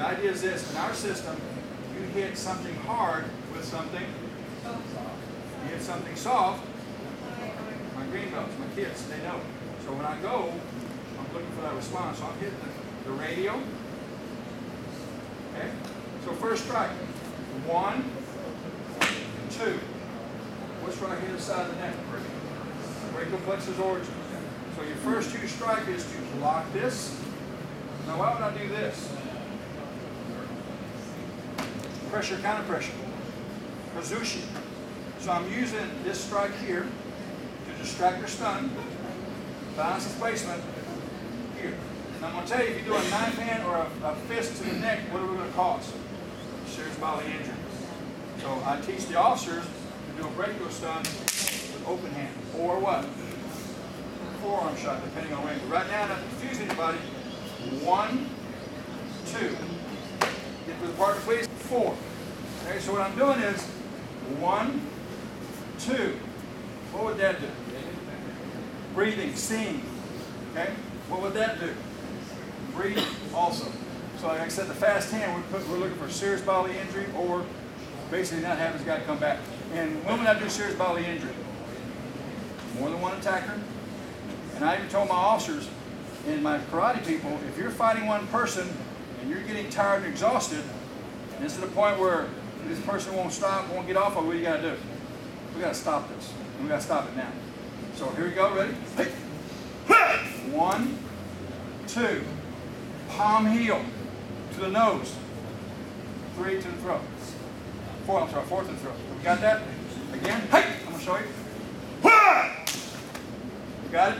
The idea is this: in our system, you hit something hard with something. You hit something soft. My green belts, my kids, they know. So when I go, I'm looking for that response. So I'm hitting the radio. Okay. So first strike. 1, 2. What's right here side of the neck? Brachial plexus origin. So your first 2 strike is to block this. Now why would I do this? Pressure, counter pressure. Kazushi. So I'm using this strike here to distract or stun. Balance displacement here. Now I'm going to tell you, if you do a knife hand or a fist to the neck, what are we going to cause? Serious bodily injury. So I teach the officers to do a brachial stun with open hand. Or what? Forearm shot, depending on range. Right now, not to confuse anybody. 1, 2. Get with the partner, please. 4. Okay, so what I'm doing is 1, 2. What would that do? Breathing, seeing. Okay? What would that do? Breathing also. So like I said, the fast hand, we're looking for serious bodily injury or basically not having this guy come back. And when would I do serious bodily injury? More than one attacker. And I even told my officers and my karate people, if you're fighting one person and you're getting tired and exhausted, and it's to the point where this person won't stop, won't get off, what do you got to do? We got to stop this. And we got to stop it now. So here we go, ready? 1, 2. Palm heel to the nose. 3 to the throat. 4 to the throat. We got that? Again. Hey! I'm going to show you. You got it?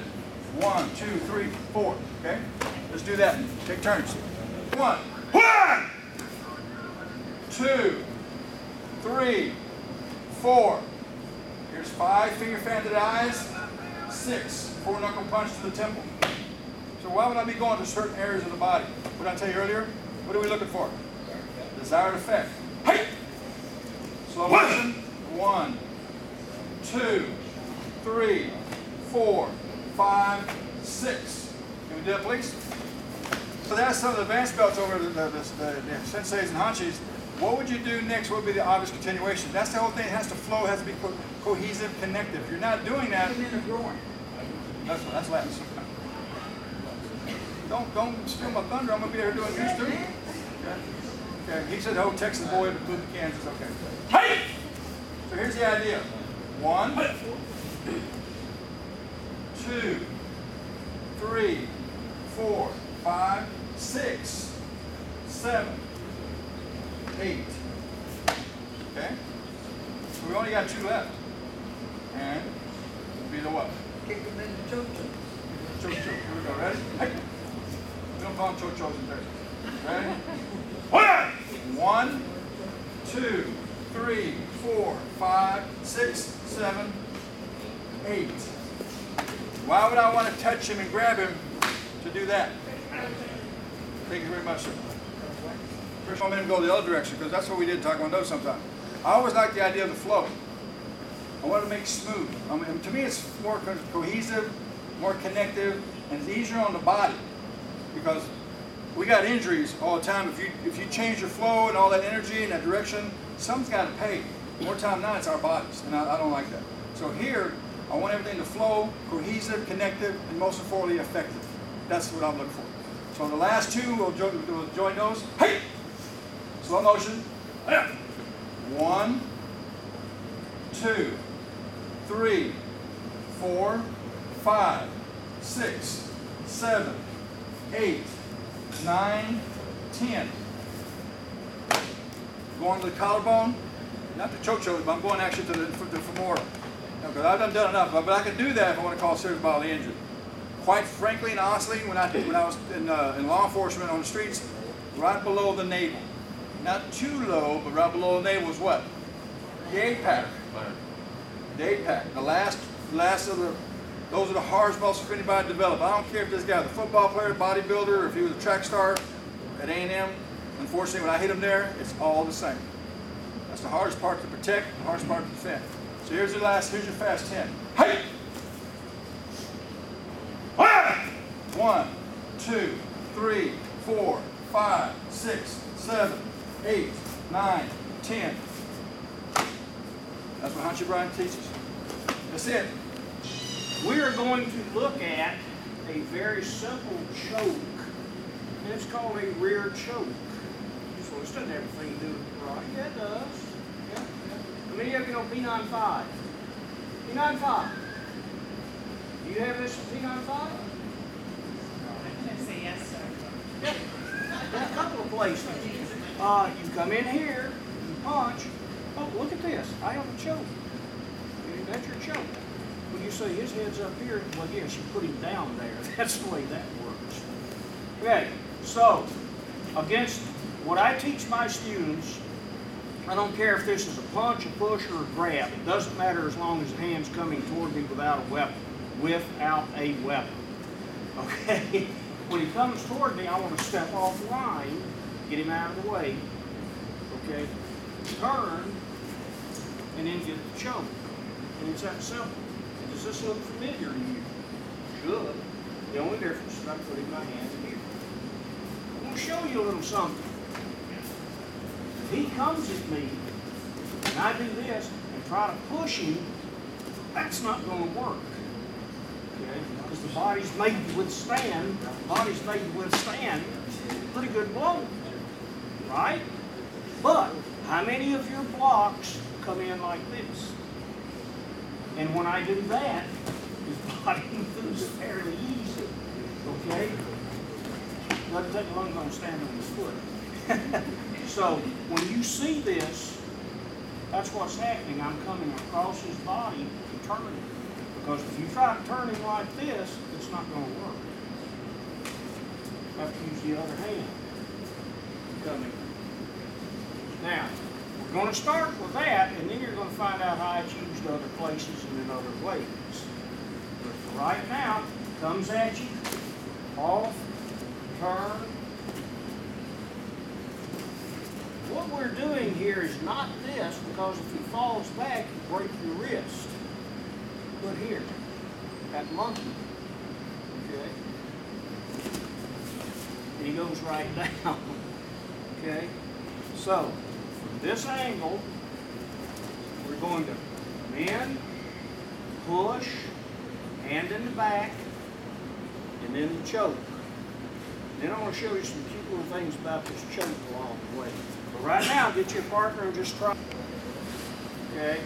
1, 2, 3, 4. Okay? Let's do that. Take turns. 1, 2, 3, 4. Here's 5 finger fan to the eyes. 6. 4 knuckle punch to the temple. So why would I be going to certain areas of the body? What did I tell you earlier? What are we looking for? Desired effect. Hey! Slow motion. 1, 2, 3, 4, 5, 6. Can we do that, please? So that's some of the advanced belts over the senseis and hanshis. What would you do next? What would be the obvious continuation? That's the whole thing. It has to flow. It has to be cohesive, connective. If you're not doing that, that's Latin. Don't steal my thunder. I'm going to be here doing yours too. Okay. He said, "Oh, Texas boy, but moved to Kansas." Okay. Hey! So here's the idea. 1, 2, 3, 4, 5, 6, 7, 8. Okay? So we only got 2 left. And be the what? Kick them in the choke. Choke. Here we go. Ready? Hey! We don't call them choke-chokes in Texas. Ready? 1, 2, 3, 4, 5, 6, 7, 8. Why would I want to touch him and grab him to do that? Thank you very much, sir. First, I'm going to go the other direction because that's what we did in Taekwondo sometimes. I always like the idea of the flow. I want to make it smooth. To me, it's more cohesive, more connective, and it's easier on the body because we got injuries all the time. If you change your flow and all that energy and that direction, something's got to pay. More time than not, it's our bodies, and I don't like that. So here, I want everything to flow, cohesive, connective, and most importantly, effective. That's what I'm looking for. So the last 2, we'll join those. Hey! Slow motion. 1, 2, 3, 4, 5, 6, 7, 8, 9, 10. Going to the collarbone, not the choke, but I'm going actually to the femoral. Because I've done enough, but I can do that if I want to cause serious bodily injury. Quite frankly and honestly, when I was in law enforcement on the streets, right below the navel. Not too low, but right below the navel is what? The APAC. The APAC. The last of the, those are the hardest muscles for anybody to develop. I don't care if this guy was a football player, bodybuilder, or if he was a track star at A&M. Unfortunately, when I hit him there, it's all the same. That's the hardest part to protect, the hardest part to defend. So here's your fast 10. Hey! 1, 2, 3, 4, 5, 6, 7, 8, 9, 10. That's what Hunch O'Brien teaches. That's it. We are going to look at a very simple choke, and it's called a rear choke. So this doesn't have everything to do with karate. Yeah, it does. Yeah. How many of you know P95? P95. Do you have this P95? I'm going to say yes, sir. Yeah. Yeah, a couple of places. You come in here, you punch. Oh, look at this. I have a choke. That's your choke. When you say his head's up here, well, yes, you put him down there. That's the way that works. Okay, so against what I teach my students, I don't care if this is a punch, a push, or a grab. It doesn't matter as long as the hand's coming toward me without a weapon. Without a weapon. Okay? When he comes toward me, I want to step off line, get him out of the way. Okay? Turn, and then get the choke. And it's that simple. Does this look familiar to you? Should. The only difference is I'm putting my hand here. I'm going to show you a little something. If he comes at me, and I do this, and try to push him, that's not going to work. Okay? Because the body's made to withstand, pretty good blow. Right? But, how many of your blocks come in like this? And when I do that, his body moves fairly easy. Okay? Doesn't take long to stand on his foot. So when you see this, that's what's happening. I'm coming across his body and turning. Because if you try to turn him like this, it's not going to work. You have to use the other hand. Coming. Now, we're going to start with that, and then you're going to find out how it's used other places and in other ways. But for right now, comes at you, off, turn. What we're doing here is not this, because if he falls back, you break your wrist. But here, that monkey, okay? And he goes right down, okay? So, from this angle, we're going to come in, push, hand in the back, and then the choke. And then I want to show you some cute little things about this choke along the way. But right now, get your partner and just try. Okay?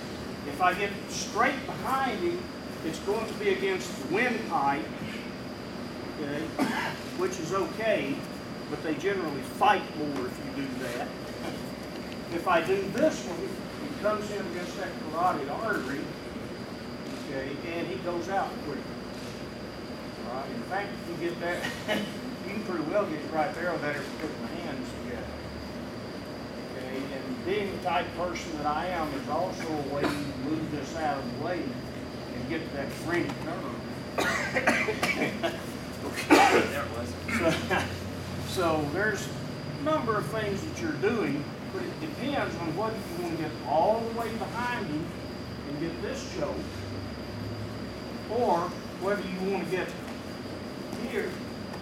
If I get straight behind him, it's going to be against the windpipe, okay, which is okay, but they generally fight more if you do that. If I do this one, he comes in against that carotid artery, okay, and he goes out quicker. All right? In fact, if you get that, you can pretty well get right there or better put my hands together. Okay, and being the type of person that I am, there's also a way to move this out of the way and get to that frantic nerve. Okay. There it was. So there's a number of things that you're doing, but it depends on whether you want to get all the way behind him and get this choke, or whether you want to get here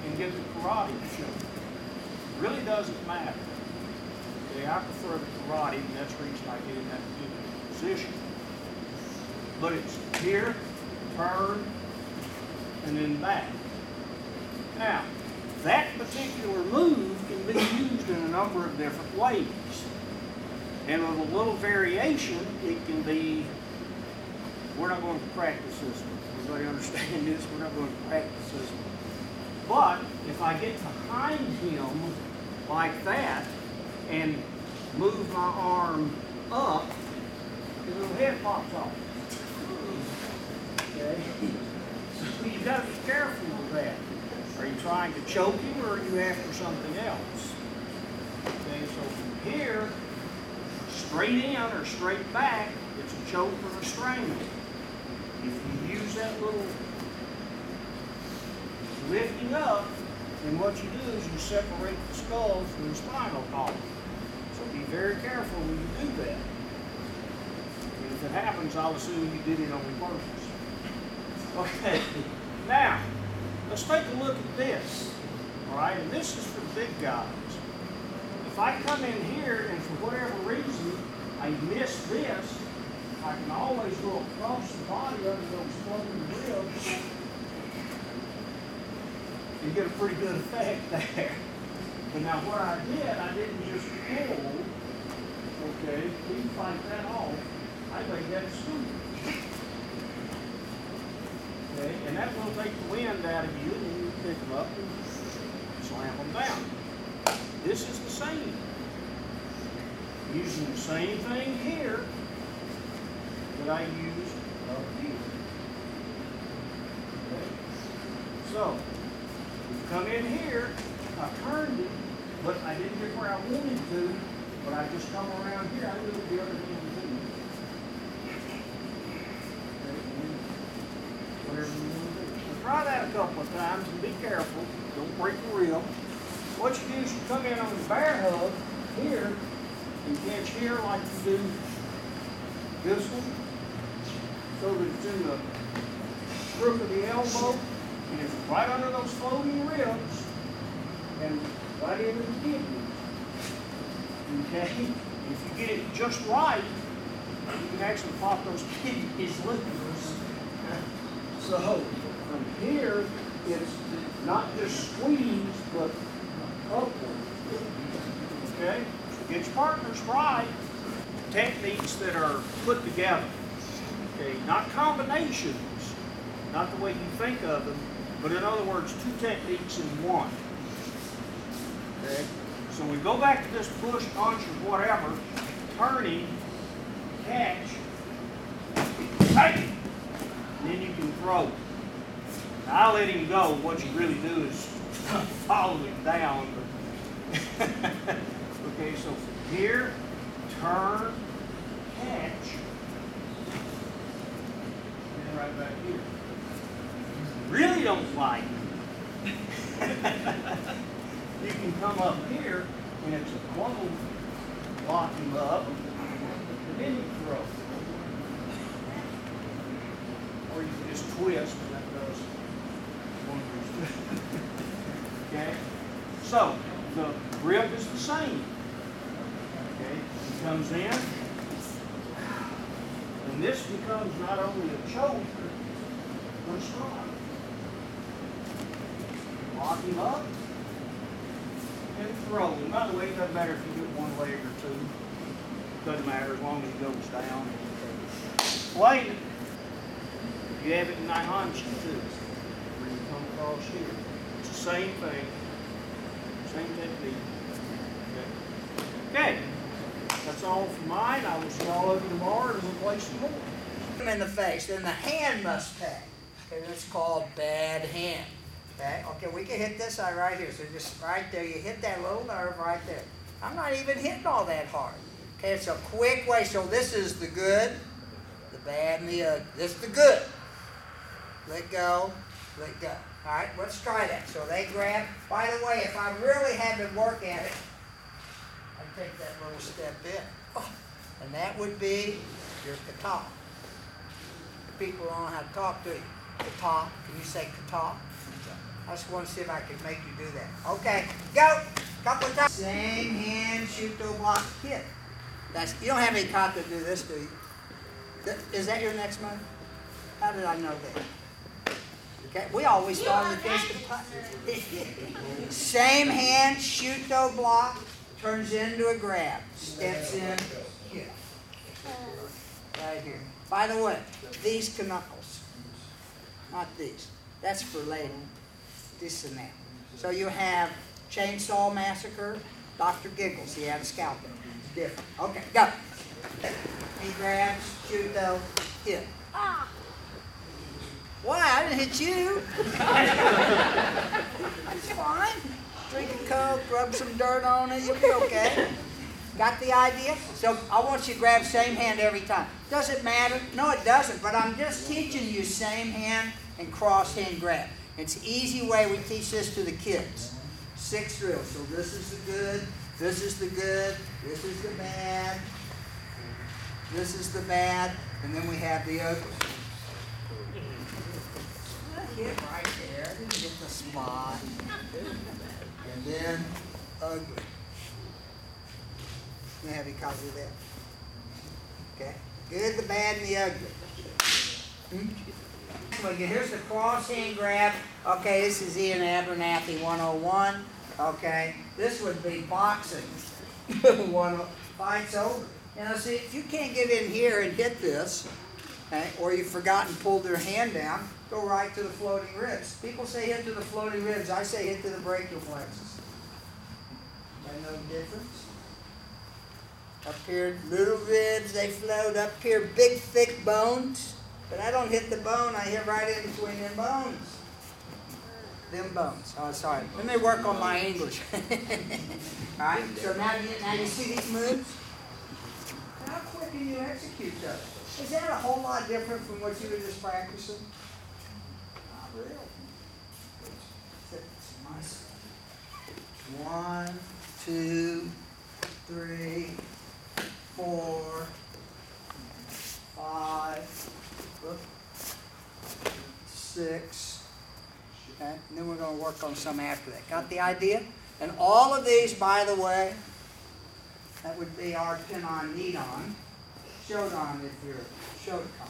and get the karate choke. It really doesn't matter. Okay, I prefer the karate, and that's the reason I get in that particular position. But it's here, turn, and then back. Now, that particular move can be used in a number of different ways. And with a little variation, it can be, we're not going to practice this one. Everybody understand this? We're not going to practice this one. But if I get behind him like that and move my arm up, his little head pops off. Okay? So you've got to be careful with that. Are you trying to choke him, or are you after something else? Okay, so from here, straight in or straight back, it's a choke or a strangle. If you use that little lifting up, then what you do is you separate the skull from the spinal column. So be very careful when you do that. And if it happens, I'll assume you did it on purpose. Okay, now, let's take a look at this. All right, and this is for the big guys. if I come in here and for whatever reason I miss this, I can always go across the body under those floating ribs and get a pretty good effect there. But now what I didn't just pull, okay, we can fight that off. I laid that smooth. Okay, and that will take the wind out of you and then you pick them up and slam them down. This is the same. Using the same thing here that I used up here. Okay. So, we come in here, I turned it, but I didn't get where I wanted to, but I just come around here, I moved the other hand too. Okay, and whatever you want to do. So try that a couple of times and be careful, don't break the rib. What you do is you come in on the bear hug here and catch here like you do this one, so that it's in the crook of the elbow and it's right under those floating ribs and right into the kidneys. Okay? If you get it just right, you can actually pop those kidneys loose. So from here, it's not just squeeze, but upward. Okay? So get your partners right. Techniques that are put together. Okay? Not combinations, not the way you think of them, but in other words, two techniques in one. Okay? So we go back to this push, punch, or whatever, turning, catch, hey, and then you can throw. Now, I let him go. What you really do is follow him down. Okay, so here, turn, catch, and then right back here. Really don't like you can come up here and it's a close, lock him up, and then you throw. Or you can just twist, and that does wonders. Okay? So, the grip is the same. Okay? He comes in, and this becomes not only a choke, but a strike. Lock him up and throw him. By the way, it doesn't matter if you get one leg or two. Doesn't matter as long as he goes down. Play it. You have it in Naihanchi too. Where you come across here. It's the same thing. Same technique. Okay. That's all for mine. I will see all of you tomorrow and we'll play some more. Him in the face, then the hand must pay. Okay, that's called bad hand. Okay, we can hit this eye right here. So just right there, you hit that little nerve right there. I'm not even hitting all that hard. Okay, it's a quick way. So this is the good, the bad, and the ugly. This is the good. Let go, let go. All right, let's try that. So they grab. By the way, if I really had to work at it, I'd take that little step in. Oh, and that would be your kata. People don't know how to talk to you. Kata. Can you say kata? I just want to see if I can make you do that. Okay, go. Couple of times. Same hand, shuto block, hit. That's, you don't have any kata to do this, do you? Is that your next move? How did I know that? Okay, we always start with this. Same hand, shuto block, turns into a grab. Steps in, hit. Right here. By the way, these knuckles, not these. That's for later. This and that. So you have Chainsaw Massacre, Dr. Giggles. He had a scalpel. Different. Okay, go. He grabs, shuto, hit. Ah. Why? I didn't hit you. It's fine. Drink a Coke, rub some dirt on it, you'll be okay. Got the idea? So I want you to grab same hand every time. Does it matter? No, it doesn't, but I'm just teaching you same hand and cross hand grab. It's an easy way we teach this to the kids. 6 drills. So this is the good, this is the good, this is the bad, this is the bad, and then we have the ugly. Hit right there, didn't get the spot. And then ugly. because of that. Okay? Good, the bad, and the ugly. Well, here's the cross hand grab. Okay, this is Ian Abernathy 101. Okay, this would be boxing. One fights over. You know, see, if you can't get in here and hit this, okay, or you've forgotten pulled their hand down, go right to the floating ribs. People say hit to the floating ribs. I say hit to the brachial plexus. Got no difference? Up here, little ribs, they float. Up here, big, thick bones. But I don't hit the bone, I hit right in between them bones. Them bones. Oh, sorry. Let me work on my English. Alright, so now you see these moves? How quick can you execute those? Is that a whole lot different from what you were just practicing? Not really. Nice. 1, 2, 3, 4, 5, 6, okay, and then we're going to work on some after that. Got the idea? And all of these, by the way, that would be our pin-on, need-on, shodan if you're Shotokan.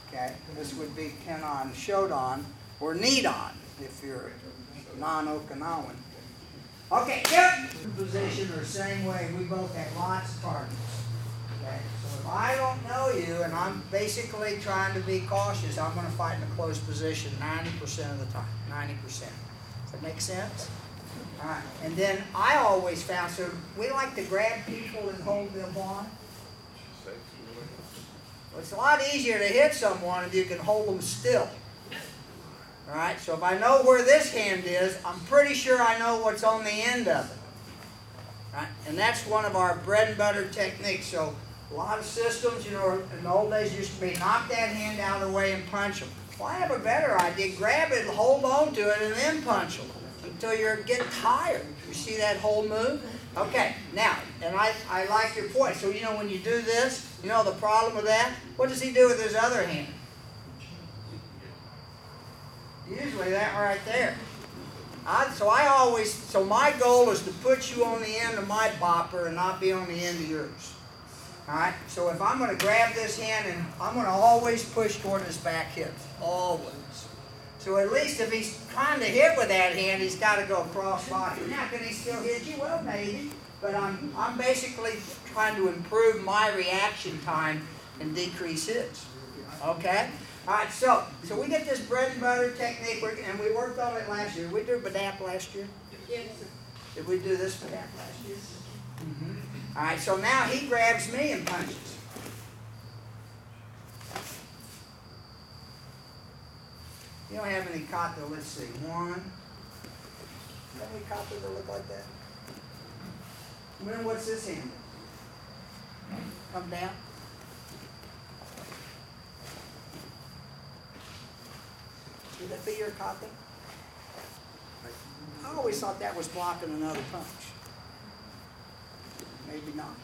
Okay, this would be pin-on, shodan, or need-on if you're non-Okinawan. Okay, yep. Position or same way. We both have lots of targets. Okay, so if I don't know you and I'm basically trying to be cautious, I'm going to fight in a close position 90% of the time. 90%. Does that make sense? All right. And then I always found, so we like to grab people and hold them on. Well, it's a lot easier to hit someone if you can hold them still. All right. So if I know where this hand is, I'm pretty sure I know what's on the end of it. Right? And that's one of our bread and butter techniques. So a lot of systems, you know, in the old days used to be knock that hand out of the way and punch them. Well, I have a better idea. Grab it, hold on to it, and then punch them until you're getting tired. You see that whole move? Okay, now, and I like your point. So, you know, when you do this, you know the problem with that? What does he do with his other hand? Usually that right there. So my goal is to put you on the end of my bopper and not be on the end of yours. Alright, so if I'm going to grab this hand, and I'm going to always push toward his back hips. Always. So at least if he's trying to hit with that hand, he's got to go cross body. Now, can he still hit you? Well, maybe. But I'm basically trying to improve my reaction time and decrease his. Okay? Alright, so we get this bread and butter technique, and we worked on it last year. Did we do Badap last year? Yes. Did we do this Badap last year? Mm-hmm. Alright, so now he grabs me and punches. You don't have any kata, let's see. 1. You have any kata that look like that? Then what's this hand? Come down. Would that be your kata? I always thought that was blocking another punch. Maybe not.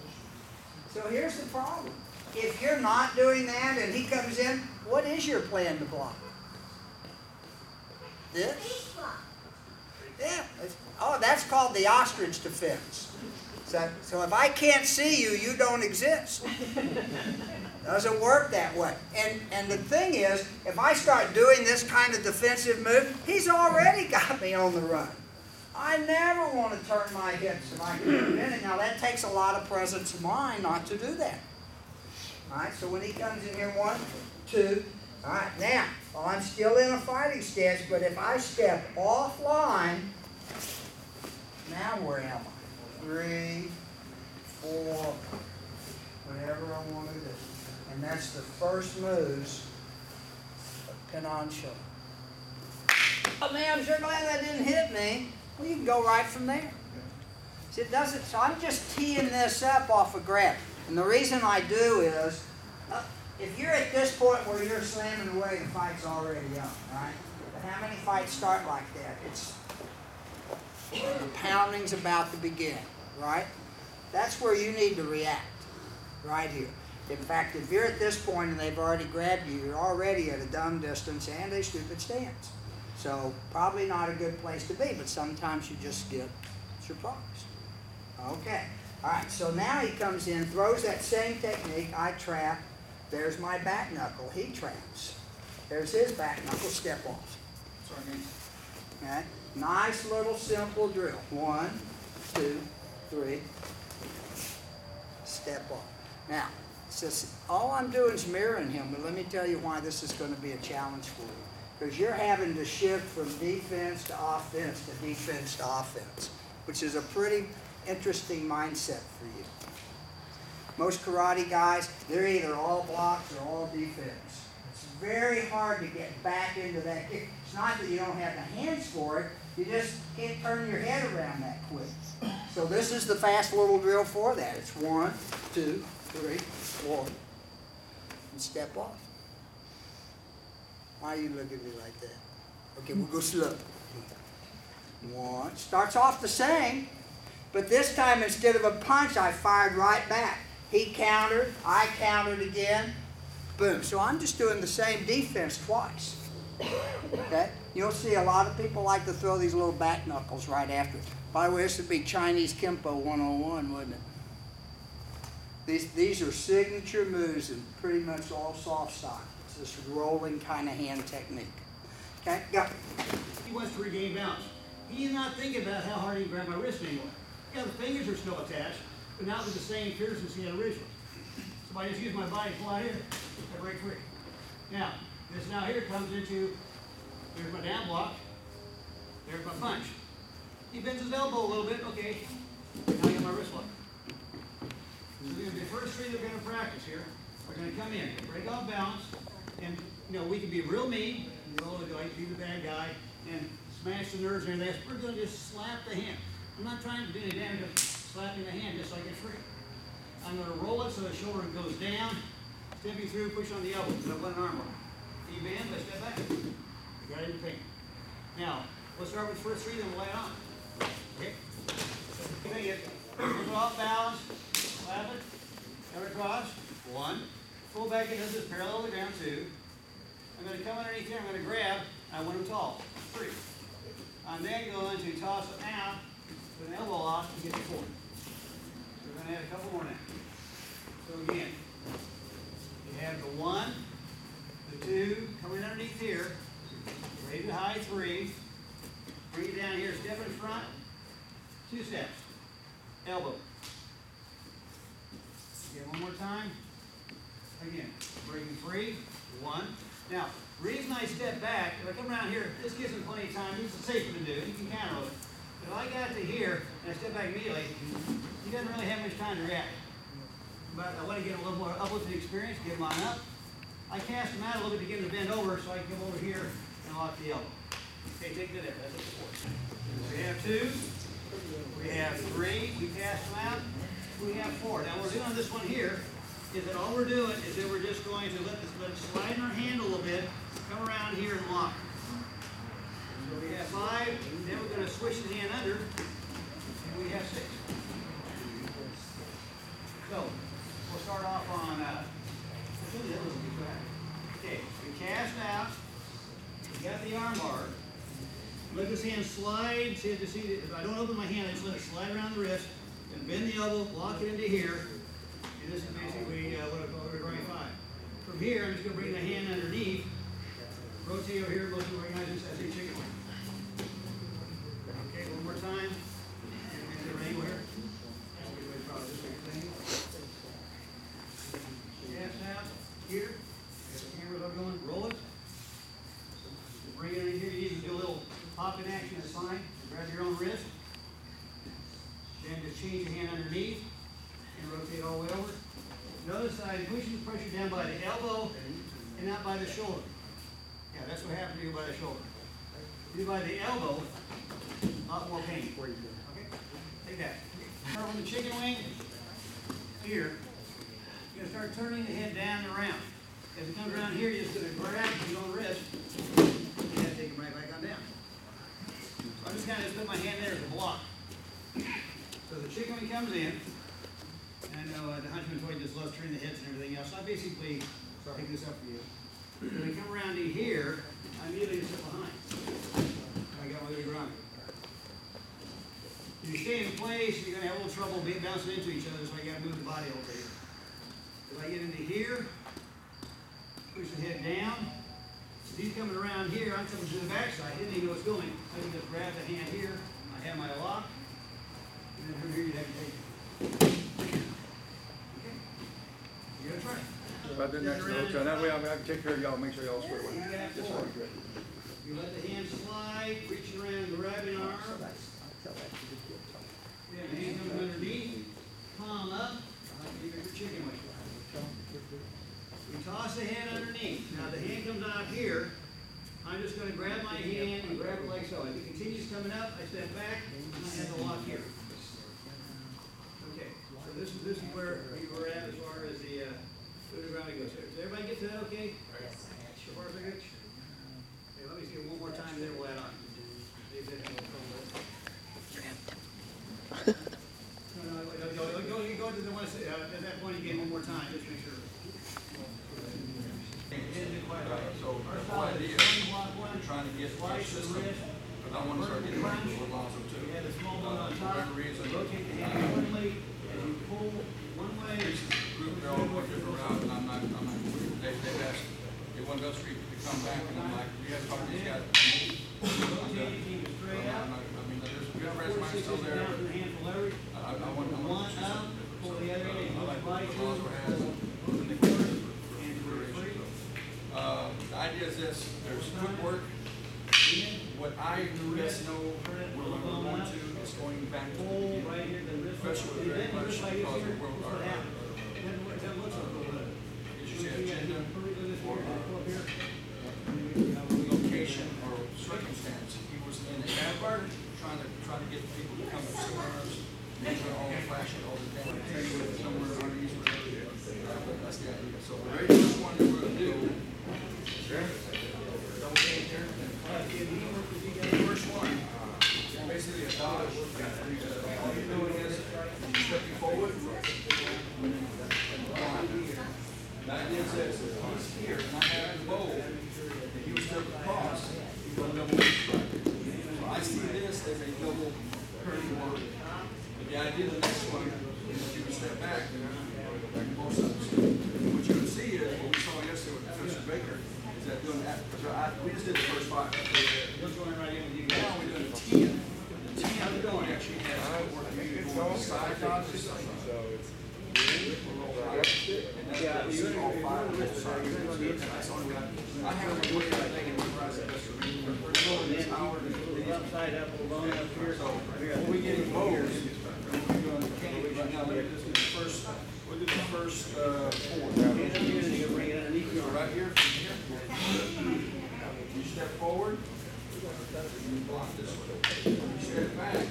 So here's the problem. If you're not doing that and he comes in, what is your plan to block? This? Yeah. Oh, that's called the ostrich defense. So if I can't see you, you don't exist. Doesn't work that way. And the thing is, if I start doing this kind of defensive move, he's already got me on the run. I never want to turn my hips if I can prevent it. Now that takes a lot of presence of mind not to do that. Alright, so when he comes in here, 1, 2, alright, now, well, I'm still in a fighting stance, but if I step offline, now where am I? 3, 4, whatever I want to do. And that's the first moves of pin-on shoulder. Oh man, I'm sure glad that didn't hit me. Well, you can go right from there. See, it doesn't, so I'm just teeing this up off a grab. And the reason I do is, if you're at this point where you're slamming away, the fight's already up, right? But how many fights start like that? It's, the pounding's about to begin, right? That's where you need to react, right here. In fact, if you're at this point and they've already grabbed you, you're already at a dumb distance and a stupid stance. So probably not a good place to be, but sometimes you just get surprised. Okay, All right, so now he comes in, throws that same technique. I trap. There's my back knuckle. He traps. There's his back knuckle. Step off. Sorry, man. Okay? Nice little simple drill. 1, 2, 3. Step off. Now, it says all I'm doing is mirroring him, but let me tell you why this is going to be a challenge for you. Because you're having to shift from defense to offense to defense to offense, which is a pretty interesting mindset for you. Most karate guys, they're either all blocks or all defense. It's very hard to get back into that kick. It's not that you don't have the hands for it, you just can't turn your head around that quick. So this is the fast little drill for that. It's 1, 2, 3, 4, and step off. Why are you looking at me like that? Okay, we'll go slow. 1, starts off the same, but this time instead of a punch, I fired right back. He countered, I countered again, boom. So I'm just doing the same defense twice. Okay? You'll see a lot of people like to throw these little back knuckles right after. By the way, this would be Chinese Kempo 101, wouldn't it? These are signature moves and pretty much all soft side. It's this rolling kind of hand technique. Okay, go. He wants to regain balance. He's not thinking about how hard he can grab my wrist anymore. Yeah, the fingers are still attached, but not with the same fierceness he had originally. So if I just use my body to pull out here, I break free. Now, this now here comes into, here's my down block, there's my punch. He bends his elbow a little bit, okay, now I got my wrist lock. So the first three that we're going to practice here are going to come in, break off balance, and we can be real mean, like be the bad guy, and smash the nerves and everything. We're going to just slap the hand. I'm not trying to do any damage, just slapping the hand just so I get free. I'm going to roll it so the shoulder goes down, stepping through, push on the elbow, because I've got an arm bar. He bends, I step back. Got it in pain. Now, let's start with the first three, then we'll lay it on. Okay? Take it, move off balance, slap it, come across, 1. Pull back into this parallel to the ground, 2. I'm going to come underneath here, I'm going to grab, I want him tall, 3. I'm then going to toss it out with an elbow lock to get to 4. So we're going to add a couple more now. So again, you have the 1, the 2, coming underneath here, raise it high, 3, bring it down here, step in front, 2 steps, elbow. Again, one more time. Again, breaking free, 1. Now, the reason I step back, if I come around here, this gives him plenty of time. This is safer to do. You can counter it. But if I got to here and I step back immediately, he doesn't really have much time to react. But I want to get a little more uplifting experience, get him on up. I cast him out a little bit to get him to bend over so I can come over here and lock the elbow. Okay, take that in. That's it. 4. We have 2. We have 3. We cast him out. We have 4. Now, what we're doing on this one here is that all we're doing is that we're just going to let it slide in our hand a little bit, come around here and lock. So we have 5, then we're going to switch the hand under, and we have 6. So, we'll start off on, okay, we cast out, we got the arm bar, let this hand slide, see if I don't open my hand, I just let it slide around the wrist, and bend the elbow, lock it into here. And this is basically what I call a right 5. From here, I'm just going to bring the hand underneath, rotate over here, most of you recognize this as a chicken wing. Okay, one more time. And everything over here. Cast out here. Get the camera going, roll it. Bring it in here. You can do a little hop in action aside. Grab your own wrist. Then just change your hand underneath. And rotate all the way over. Notice I'm pushing the pressure down by the elbow and not by the shoulder. Yeah, that's what happens to you by the shoulder. Do by the elbow, a lot more pain. Okay? Take that. Start on the chicken wing. Here. You're going to start turning the head down and around. As it comes around here, you're just going to grab your own wrist and take it right back on down. So I'm just kind of put my hand there as a block. So the chicken wing comes in. And I know the Huntsman toy just loves turning the heads and everything else. So I basically pick this up for you. When I come around to here, I immediately sit behind. I got my little ground. If you stay in place, you're gonna have a little trouble bouncing into each other, so you gotta move the body over here. If I get into here, push the head down. If he's coming around here, I'm coming to the backside. He didn't even know what's going. I can just grab the hand here. I have my lock. And then from here, you have to take it. Okay. You gotta try it. Right there next to the hotel. That way I can take care of y'all, make sure y'all square away. Yes, sir. You let the hand slide, reaching around, grabbing arm. Yeah, the hand comes underneath, palm up, give it your chicken wing. We toss the hand underneath. Now the hand comes out here. I'm just going to grab my hand and grab it like so. If it continues coming up, I step back and I have the lock here. Okay, so this is where we were at as far as the ground goes here. Does everybody get to that okay? Yes. So far so good? Okay, let me see it one more time, then we'll add on. See if there's no problem with it. No, go to the one, at that point again one more time, just make sure. So the whole idea, I'm trying to get our system, but I want to start getting ready for Alonzo too. You have the small one on For top, whatever reason, rotate the hand accordingly, as you pull one way. group, they're all going different routes, and I'm not, they've asked, they want us to come back, and I'm like, we have to talk to these guys. Rotate, keep it straight I out. mean, there's a good friends of mine still there. Down to the hand for leverage. I want to One see up, something different. pull the other end, I like what right Alonzo through, has. open the corner, and we're free. The idea is this, there's footwork. What I best know where we're going to is going back to the Pull beginning. right here, the wrist. Especially with very much Right because here, of where that's what happened. That looks like a little bit. as you say, agenda or Up here. location or circumstance. He was in a bad trying to get people to come to seminars. These are all flashing all the time. Somewhere on the east. That's the idea. So the very first one that we're going to do is double take here. The first one, basically a dodge. All you're doing is stepping forward. The idea is this, if he's here and I have the bow, and he was step across, he's going to double strike. So I see this as a double curtain word. But the idea of the next one is if you can step back, back to both sides. What you can see is, what we saw yesterday with Professor Baker, is that doing that, we just did the first 5. What's going right in with you guys? Now we're doing a 10. The 10 going actually has footwork. You can go on the side dodges. Yeah, you're going to all 5 of this. I have a way of thinking what the best for me. The upside up, alone up here. When we get in here, right now, let's do the first, we'll do the first 4. So right here, from here, you step forward, you block this way. You step back.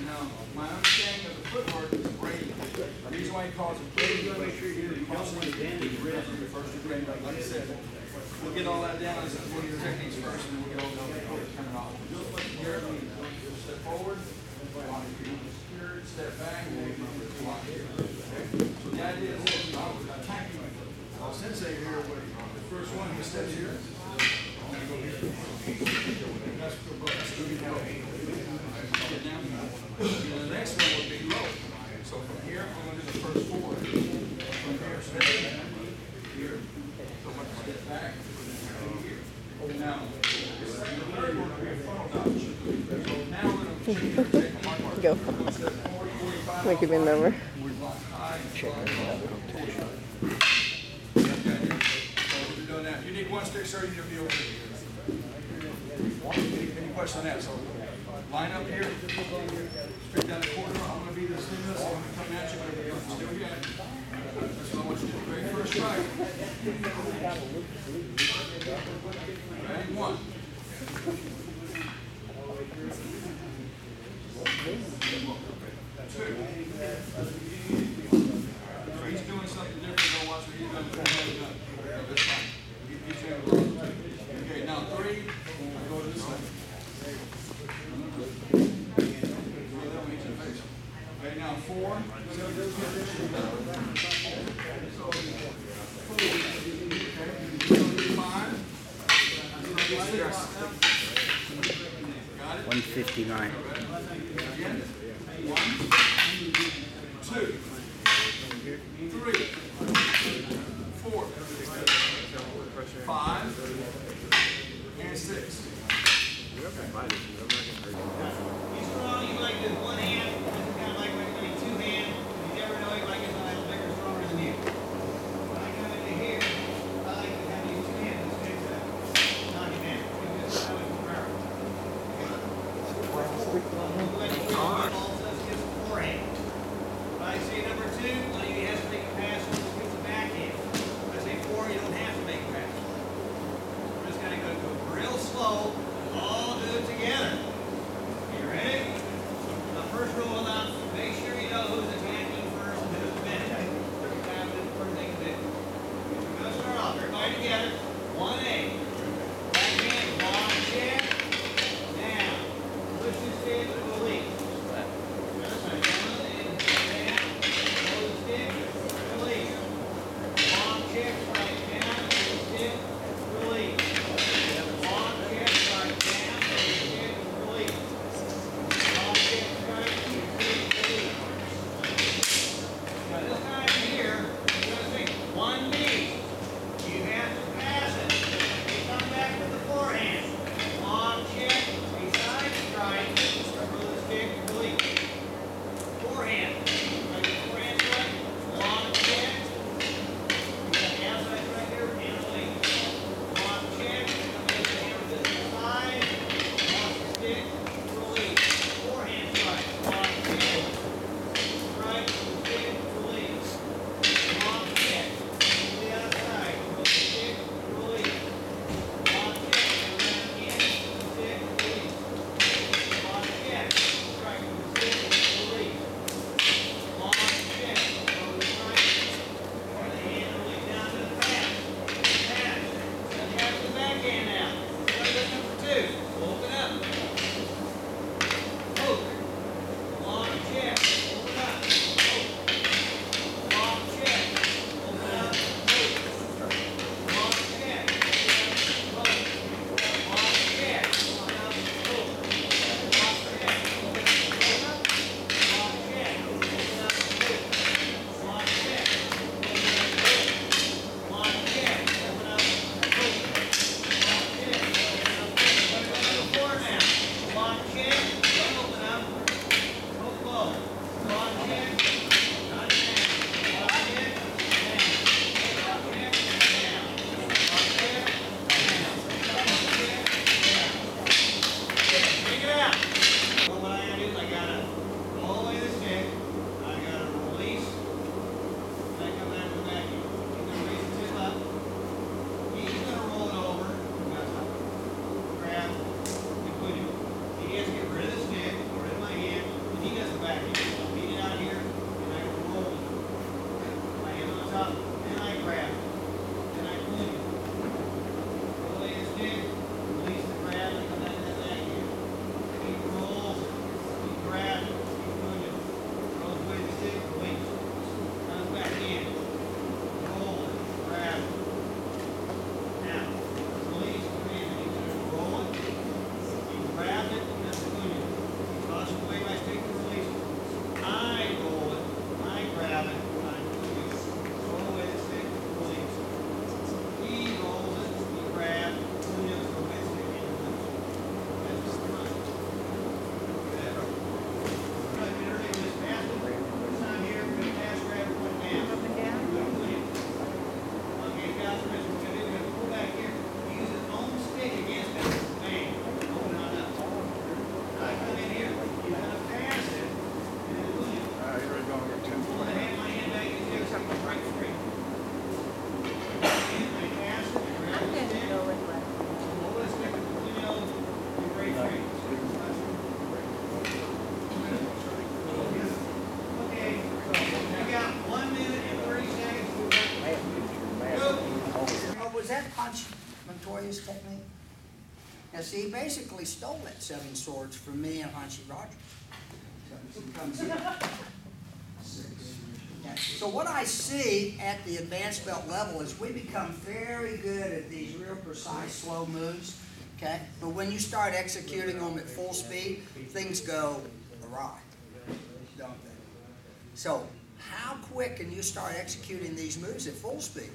Now, my understanding of the footwork is braiding. The reason why he calls it braiding is make sure you don't want to bend the wrist in the first braiding. Like I said, we'll get all that down as one of your techniques first, and then we'll get all the terminology. Here, step forward, block here, step back, block here. So the idea is this, I'll attack you. Sensei here, the first one, he steps here. That's good help. Get down. And the next one would be low. So from here, I'm going to do the first 4. From here, step back. Here. So I'm going to step back. Here. Now, the third one will be a funnel dodge. So now we're going to take a mark. Go. We're going to step forward, 45. Make it bend over. We block high. So we're doing that. If you need one stick, sir, you'll be over here. Any question on that? So line up here, straight down the corridor. I'm going to be the stimulus. I'm going to come at you, but you're still here. That's what I want you to do. Very first strike. Ready? 1. 2. So he's doing something different. Don't watch what he's doing. That's fine. Okay, now 3. I go to this way. Okay, now 4. 5. Got it? 159. Again. his technique? Now see, he basically stole that 7 swords from me and Hanshi Rogers. So he comes in. Yeah. So what I see at the advanced belt level is we become very good at these real precise, slow moves. Okay? But when you start executing them at full speed, things go awry, don't they? So how quick can you start executing these moves at full speed?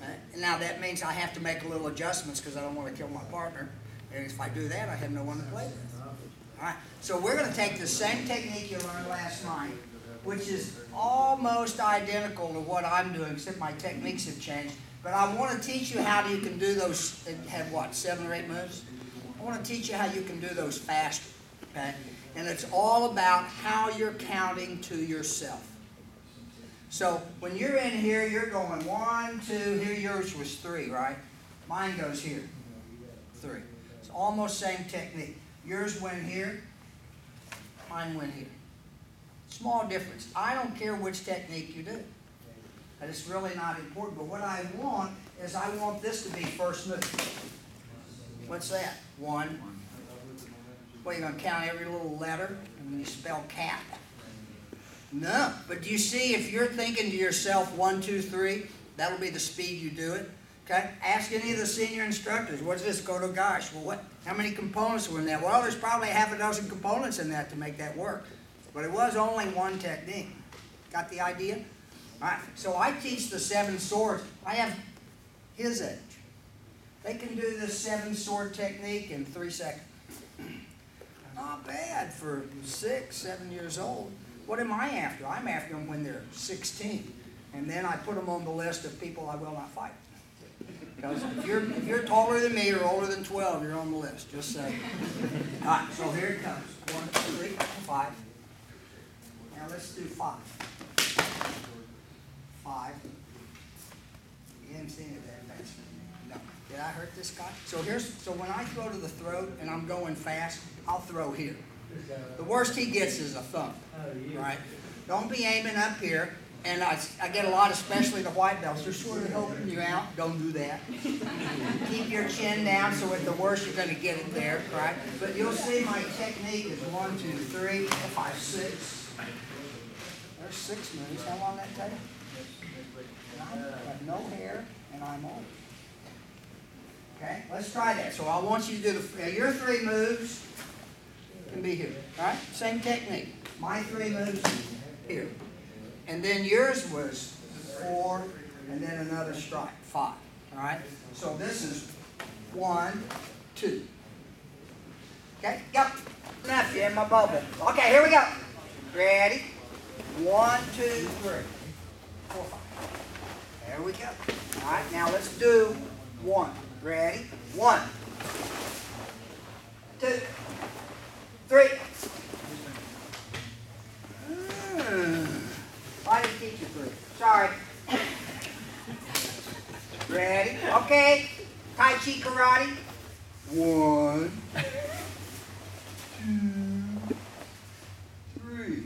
Right? And now that means I have to make a little adjustments because I don't want to kill my partner. And if I do that, I have no one to play with. All right. So we're going to take the same technique you learned last night, which is almost identical to what I'm doing, except my techniques have changed. But I want to teach you how you can do those, have what, 7 or 8 moves? I want to teach you how you can do those faster, okay? And it's all about how you're counting to yourself. So when you're in here, you're going 1, 2, here yours was 3, right? Mine goes here, 3. It's almost same technique. Yours went here, mine went here. Small difference. I don't care which technique you do. And it's really not important. But what I want is I want this to be first move. What's that? 1. Well, you're going to count every little letter and you spell cat. No. But do you see, if you're thinking to yourself 1, 2, 3, that'll be the speed you do it. Okay? Ask any of the senior instructors, what's this? Go to gosh. Well, how many components were in that? Well, there's probably half a dozen components in that to make that work. But it was only one technique. Got the idea? All right. So I teach the 7 swords. I have his age. They can do this 7 sword technique in 3 seconds. Not bad for 6, 7 years old. What am I after? I'm after them when they're 16. And then I put them on the list of people I will not fight. Because if you're taller than me or older than 12, you're on the list. Just saying. All right, so here it comes. 1, 2, 3, 5. Now let's do 5. 5. You haven't seen it that fast. No. Did I hurt this guy? So when I throw to the throat and I'm going fast, I'll throw here. The worst he gets is a thump. Right? Don't be aiming up here. And I get a lot, especially the white belts. They're sort of helping you out. Don't do that. Keep your chin down, so at the worst you're going to get it there, right? But you'll see my technique is 1, 2, 3, 4, 5, 6. There's 6 moves. How long that take? I have no hair, and I'm old. Okay, let's try that. So I want you to do your 3 moves can be here. All right, same technique. My 3 moves here. And then yours was 4, and then another strike, 5. All right? So this is 1, 2. Okay, go. Enough, you're in my bubble. Okay, here we go. Ready? 1, 2, 3, 4, 5. There we go. All right, now let's do 1. Ready? 1, 2, 3. I didn't teach you 3. Sorry. Ready? Okay. Tai Chi Karate. 1, 2, 3.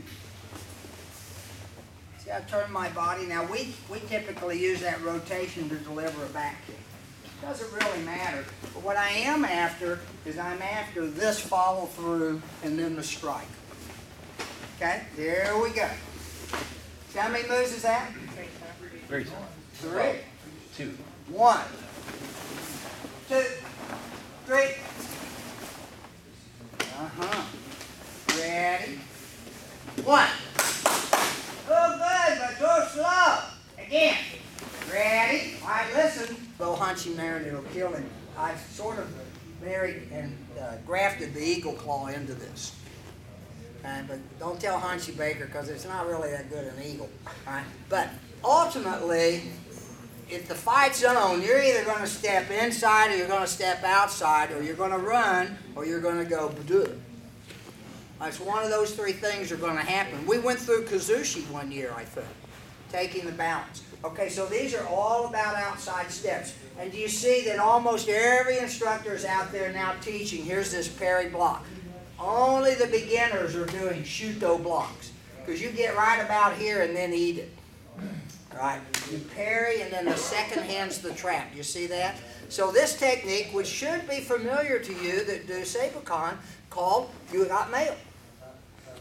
See, I turn my body. Now, we typically use that rotation to deliver a back kick. Doesn't really matter. But what I am after is I'm after this follow through and then the strike. Okay? There we go. See how many moves is that? 3. 3. 2. 1, 2, 3. Ready? 1. Oh, good, but go slow. Again. Ready? All right, listen. Though Hanshi married, it'll kill him. I've sort of married and grafted the eagle claw into this. But don't tell Hanshi Baker because it's not really that good an eagle. Right? But ultimately, if the fight's on, you're either going to step inside or you're going to step outside, or you're going to run or you're going to go do. It's one of those 3 things are going to happen. We went through Kazushi one year, I think, taking the balance. Okay, so these are all about outside steps. And do you see that almost every instructor is out there now teaching, here's this parry block. Only the beginners are doing Shuto blocks. Because you get right about here and then eat it. All right, you parry and then the second hand's the trap. You see that? So this technique, which should be familiar to you that do Seibukan, called You Got Mail.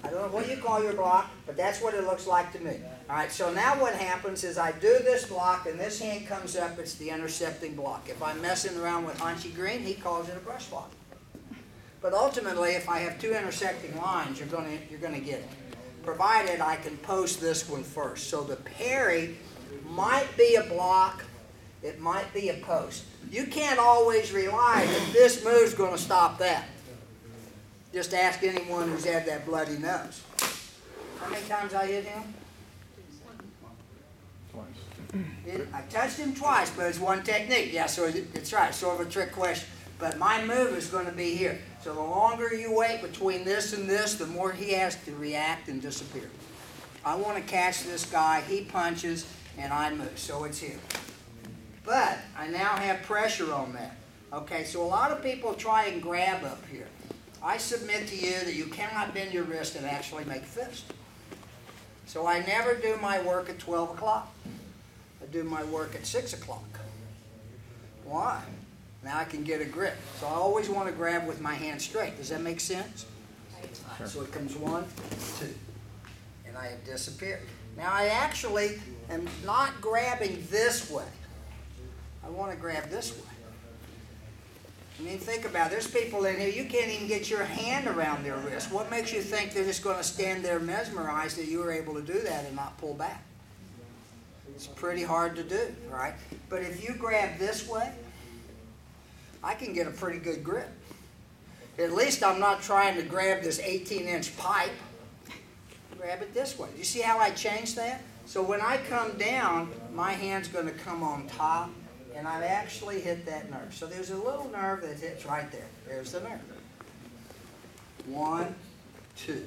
I don't know what you call your block, but that's what it looks like to me. All right, so now what happens is I do this block and this hand comes up, it's the intercepting block. If I'm messing around with Hanshi Green, he calls it a brush block. But ultimately, if I have two intersecting lines, you're gonna get it. Provided I can post this one first. So the parry might be a block, it might be a post. You can't always rely that this move's gonna stop that. Just ask anyone who's had that bloody nose. How many times I hit him? I touched him twice, but it's one technique. Yeah, so it's right, sort of a trick question. But my move is going to be here. So the longer you wait between this and this, the more he has to react and disappear. I want to catch this guy, he punches, and I move. So it's here. But I now have pressure on that. Okay, so a lot of people try and grab up here. I submit to you that you cannot bend your wrist and actually make a fist. So I never do my work at 12 o'clock. I do my work at 6 o'clock. Why? Now I can get a grip. So I always want to grab with my hand straight. Does that make sense? Sure. So it comes 1, 2. And I have disappeared. Now I actually am not grabbing this way. I want to grab this way. I mean, think about it. There's people in here, you can't even get your hand around their wrist. What makes you think they're just going to stand there mesmerized that you were able to do that and not pull back? It's pretty hard to do, right? But if you grab this way, I can get a pretty good grip. At least I'm not trying to grab this 18-inch pipe. Grab it this way. You see how I changed that? So when I come down, my hand's going to come on top. And I've actually hit that nerve. So there's a little nerve that hits right there. There's the nerve. 1, 2.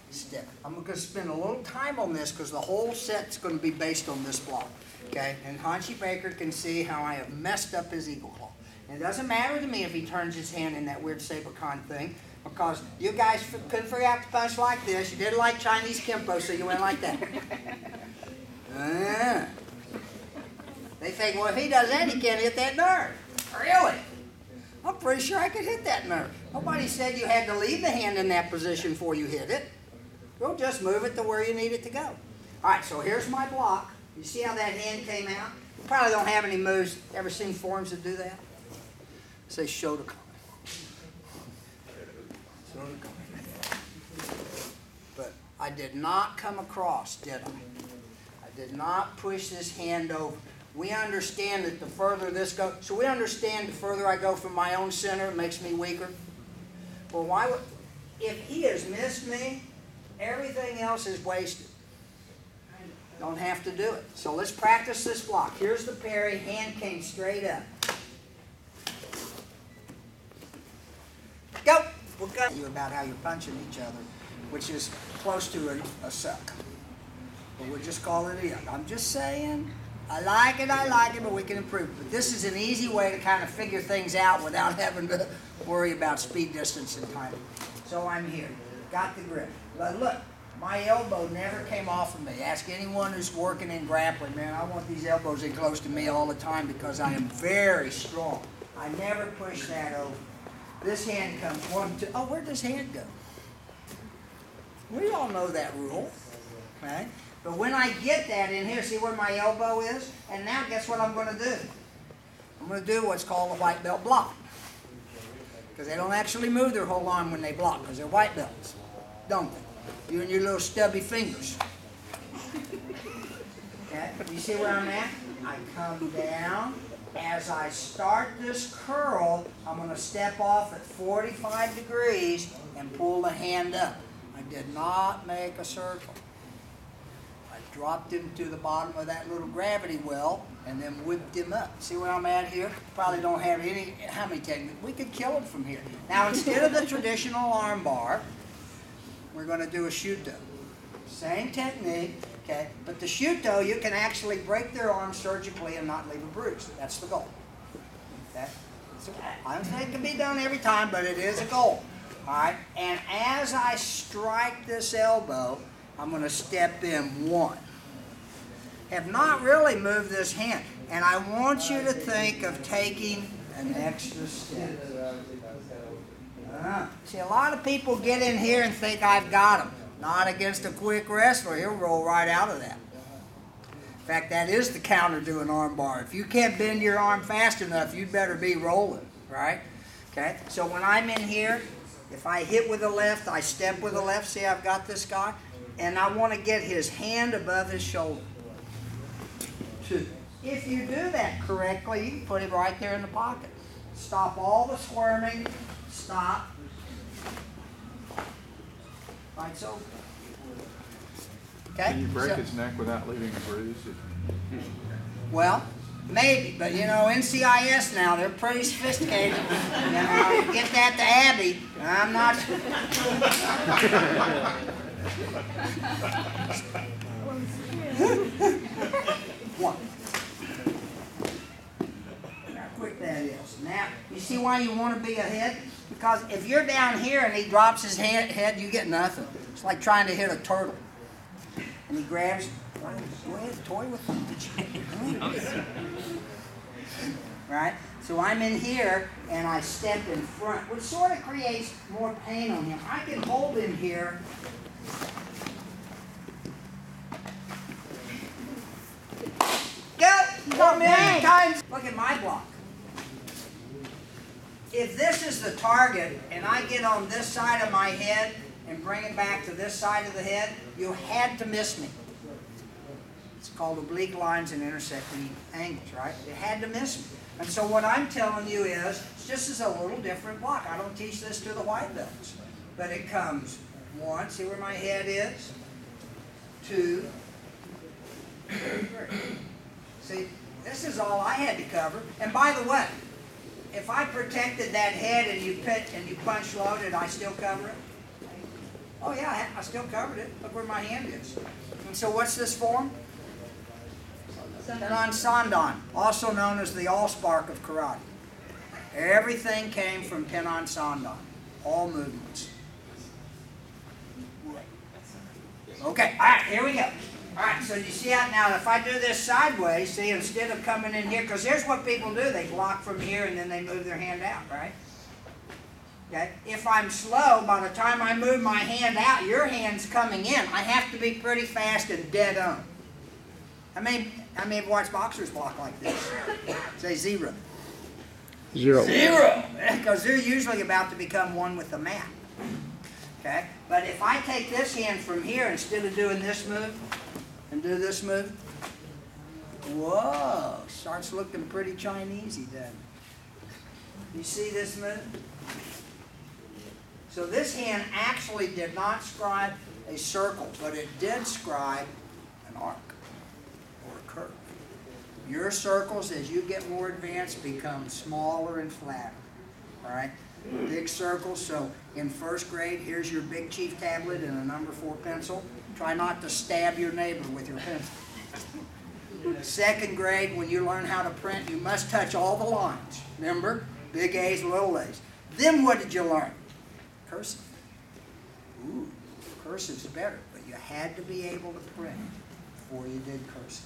Step. I'm going to spend a little time on this because the whole set's going to be based on this block. Okay? And Hanshi Baker can see how I have messed up his eagle claw. And it doesn't matter to me if he turns his hand in that weird Seibukan thing because you guys couldn't figure out to punch like this. You didn't like Chinese Kempo, so you went like that. They think, well, if he does that, he can't hit that nerve. Really? I'm pretty sure I could hit that nerve. Nobody said you had to leave the hand in that position before you hit it. You'll just move it to where you need it to go. All right, so here's my block. You see how that hand came out? You probably don't have any moves. Ever seen forms that do that? Say Shotokan. Shotokan. But I did not come across, did I? I did not push this hand over. We understand that the further this goes, so we understand the further I go from my own center, it makes me weaker. Well, why would, if he has missed me, everything else is wasted. Don't have to do it. So let's practice this block. Here's the parry, hand came straight up. Go! We'll go you about how you're punching each other, which is close to a suck. But we'll just call it a yuck. I'm just saying. I like it, but we can improve. But this is an easy way to kind of figure things out without having to worry about speed, distance, and timing. So I'm here. Got the grip. But look, my elbow never came off of me. Ask anyone who's working in grappling, man, I want these elbows in close to me all the time because I am very strong. I never push that over. This hand comes 1, 2. Oh, where'd this hand go? We all know that rule, right? But when I get that in here, see where my elbow is? And now guess what I'm going to do? I'm going to do what's called a white belt block. Because they don't actually move their whole arm when they block because they're white belts. Don't they? You and your little stubby fingers. Okay? You see where I'm at? I come down. As I start this curl, I'm going to step off at 45 degrees and pull the hand up. I did not make a circle. Dropped him to the bottom of that little gravity well and then whipped him up. See where I'm at here? Probably don't have how many techniques? We could kill him from here. Now instead of the traditional arm bar, we're going to do a shuto. Same technique, okay? But the shuto, you can actually break their arm surgically and not leave a bruise. That's the goal. Okay? I don't think it can be done every time, but it is a goal. All right? And as I strike this elbow, I'm going to step in 1. have not really moved this hand. And I want you to think of taking an extra step. See, a lot of people get in here and think I've got him. Not against a quick wrestler. He'll roll right out of that. In fact, that is the counter to an arm bar. If you can't bend your arm fast enough, you'd better be rolling, right? Okay, so when I'm in here, if I hit with the left, I step with the left. See, I've got this guy. And I want to get his hand above his shoulder. 2. If you do that correctly, you can put it right there in the pocket. Stop all the squirming. Stop. Right, so. Okay? Can you break his neck without leaving a bruise? Well, maybe, but you know, NCIS now, they're pretty sophisticated. You know, get that to Abby. I'm not. One. How quick that is. Now, you see why you want to be ahead? Because if you're down here and he drops his head, you get nothing. It's like trying to hit a turtle. And he grabs, go ahead, toy with him. Right? So I'm in here and I step in front, which sort of creates more pain on him. I can hold him here. Go! Go many times. Look at my block. If this is the target and I get on this side of my head and bring it back to this side of the head, you had to miss me. It's called oblique lines and intersecting angles, right? You had to miss me. And so what I'm telling you is, this is a little different block. I don't teach this to the white belts. But it comes 1, see where my head is? 2, 3. See, this is all I had to cover. And by the way, if I protected that head and you punch low, did I still cover it? Oh yeah, I still covered it. Look where my hand is. And so what's this form? Tenon Sandan, also known as the Allspark of karate. Everything came from Tenon Sandan. All movements. Okay, all right, here we go. All right, so you see how now if I do this sideways, see, instead of coming in here, because here's what people do. They block from here and then they move their hand out, right? Okay. If I'm slow, by the time I move my hand out, your hand's coming in. I have to be pretty fast and dead on. I mean, I've watched boxers block like this. Say 0. 0. 0! Because they're usually about to become one with the mat. Okay? But if I take this hand from here instead of doing this move and do this move, whoa, starts looking pretty Chinesey, doesn't it? You see this move? So this hand actually did not scribe a circle, but it did scribe an arc or a curve. Your circles, as you get more advanced, become smaller and flatter. All right? Big circles. So in first grade, here's your Big Chief tablet and a number 4 pencil. Try not to stab your neighbor with your pencil. Second grade, when you learn how to print, you must touch all the lines. Remember? Big A's, little A's. Then what did you learn? Cursive. Ooh, cursive's better, but you had to be able to print before you did cursive.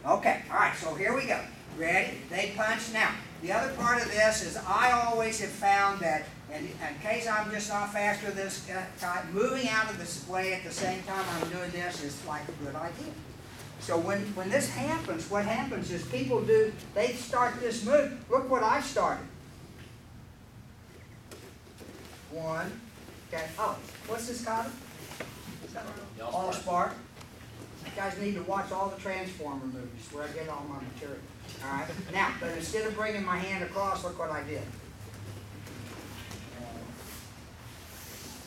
Okay, all right, so here we go. Ready? They punch. Now, the other part of this is I always have found that, and in case I'm just not faster this time, moving out of this way at the same time I'm doing this is like a good idea. So when this happens, what happens is people they start this move. Look what I started. 1. Okay. Oh, what's this called? Allspark. You guys need to watch all the Transformer movies where I get all my material. All right. Now, but instead of bringing my hand across, look what I did.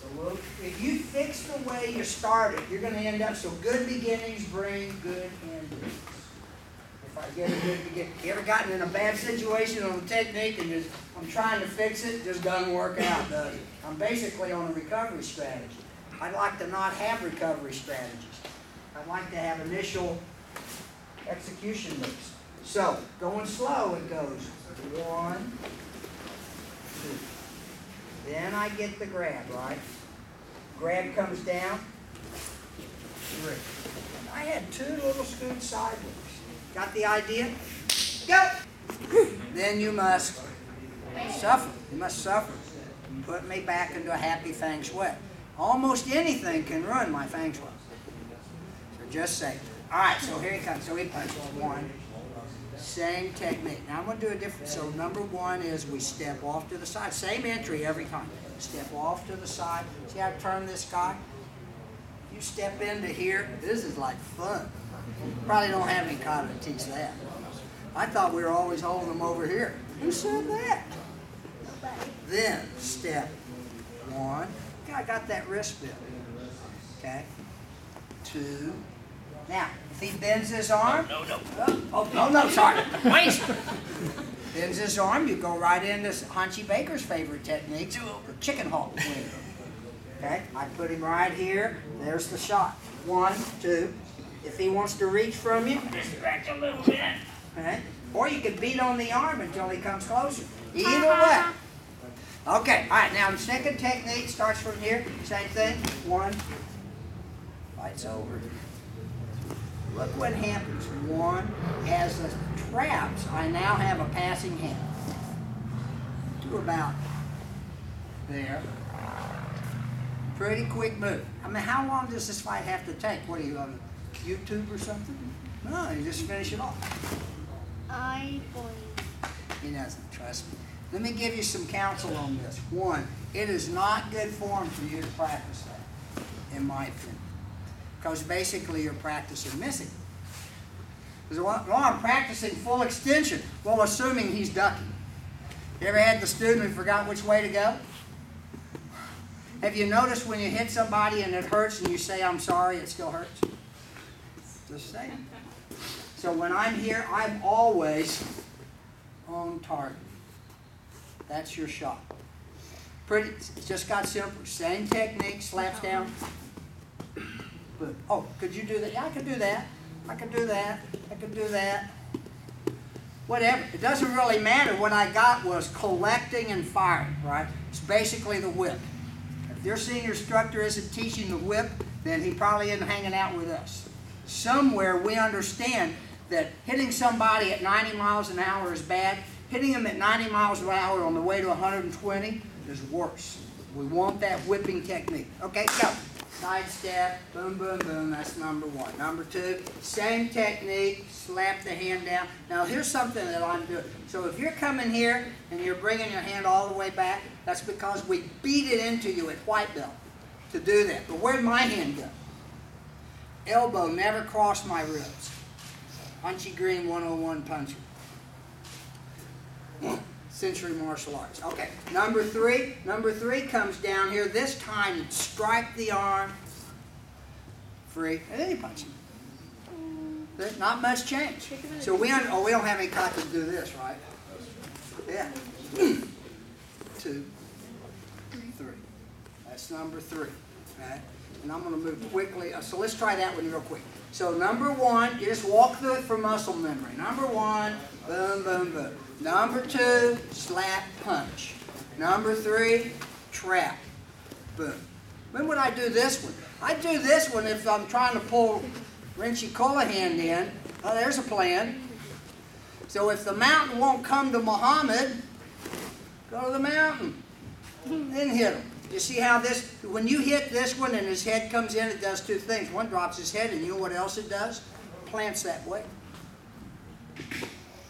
So look, if you fix the way you started, you're going to end up. So good beginnings bring good endings. If I get a good beginning, you ever gotten in a bad situation on a technique and I'm trying to fix it, just doesn't work out, does it? I'm basically on a recovery strategy. I'd like to not have recovery strategies. I'd like to have initial execution moves. So, going slow, it goes 1, 2. Then I get the grab, right? Grab comes down, 3. I had 2 little scoots sideways. Got the idea? Go! Then you must suffer. You must suffer. Put me back into a happy feng shui. Almost anything can ruin my feng shui. So just say, all right, so here he comes. So he punches 1. Same technique. Now I'm going to do a different. So number 1 is we step off to the side. Same entry every time. Step off to the side. See how I turn this guy? You step into here. This is like fun. Probably don't have any kata to teach that. I thought we were always holding them over here. Who said that? Then step 1. Okay, I got that wrist bit. Okay. 2. Now, if he bends his arm. No, sorry. Wait. Bends his arm, you go right into Hunchy Baker's favorite technique, the chicken hawk wing. Okay, I put him right here. There's the shot. 1, 2. If he wants to reach from you, just back a little bit. Okay? Or you can beat on the arm until he comes closer. Either way. Okay, all right, now the second technique starts from here. Same thing. 1. Fight's over. Look what happens. 1. As the traps, I now have a passing hand. To about there. Pretty quick move. I mean, how long does this fight have to take? What are you on YouTube or something? No, you just finish it off. He doesn't trust me. Let me give you some counsel on this. 1, it is not good form for you to practice that, in my opinion. Because basically you're practicing missing. Because while I'm practicing full extension, well, assuming he's ducking. You ever had the student who forgot which way to go? Have you noticed when you hit somebody and it hurts and you say, I'm sorry, it still hurts? Just saying. So when I'm here, I'm always on target. That's your shot. It's just got simple. Same technique, slaps down. Oh, could you do that? Yeah, I could do that. I could do that. I could do that. Whatever. It doesn't really matter. What I got was collecting and firing, right? It's basically the whip. If your senior instructor isn't teaching the whip, then he probably isn't hanging out with us. Somewhere we understand that hitting somebody at 90 miles an hour is bad. Hitting them at 90 miles an hour on the way to 120 is worse. We want that whipping technique. Okay, go. Side step, boom, boom, boom. That's number 1. Number 2, same technique, slap the hand down. Now here's something that I'm doing. So if you're coming here and you're bringing your hand all the way back, that's because we beat it into you at white belt to do that. But where'd my hand go? Elbow never crossed my ribs. Punchy Green 101 puncher. Century Martial Arts. Okay, number 3. Number 3 comes down here. This time, strike the arm. Free. And then you punch him. There's not much change. So we don't have any kata to do this, right? Yeah. 2, 3. That's number 3. Okay? And I'm going to move quickly. So let's try that one real quick. So number 1, you just walk through it for muscle memory. Number 1, boom, boom, boom. Number 2, slap, punch. Number 3, trap. Boom. When would I do this one? I do this one if I'm trying to pull Rinchi Colahan in. Oh, there's a plan. So if the mountain won't come to Muhammad, go to the mountain. Then hit him. You see how this, when you hit this one and his head comes in, it does 2 things. One drops his head, and you know what else it does? Plants that way.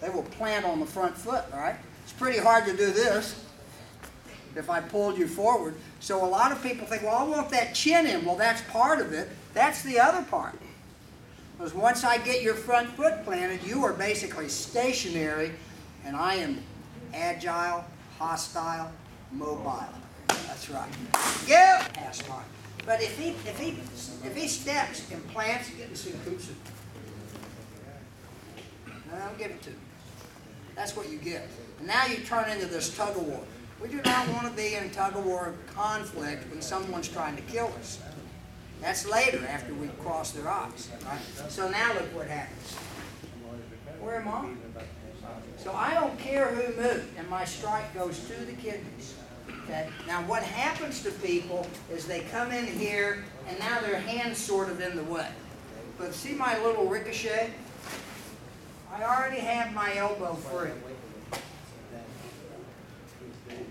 They will plant on the front foot, all right? It's pretty hard to do this if I pulled you forward. So a lot of people think, well, I want that chin in. Well, that's part of it. That's the other part. Because once I get your front foot planted, you are basically stationary, and I am agile, hostile, mobile. That's right. Yeah. Pass time. But if he steps and plants, get the Sunkutsu. I'll give it to you. That's what you get. And now you turn into this tug of war. We do not want to be in tug of war conflict when someone's trying to kill us. That's later after we cross their eyes. Right? So now look what happens. Where am I? So I don't care who moved, and my strike goes to the kidneys. Okay? Now what happens to people is they come in here, and now their hand's sort of in the way. but see my little ricochet? I already have my elbow free.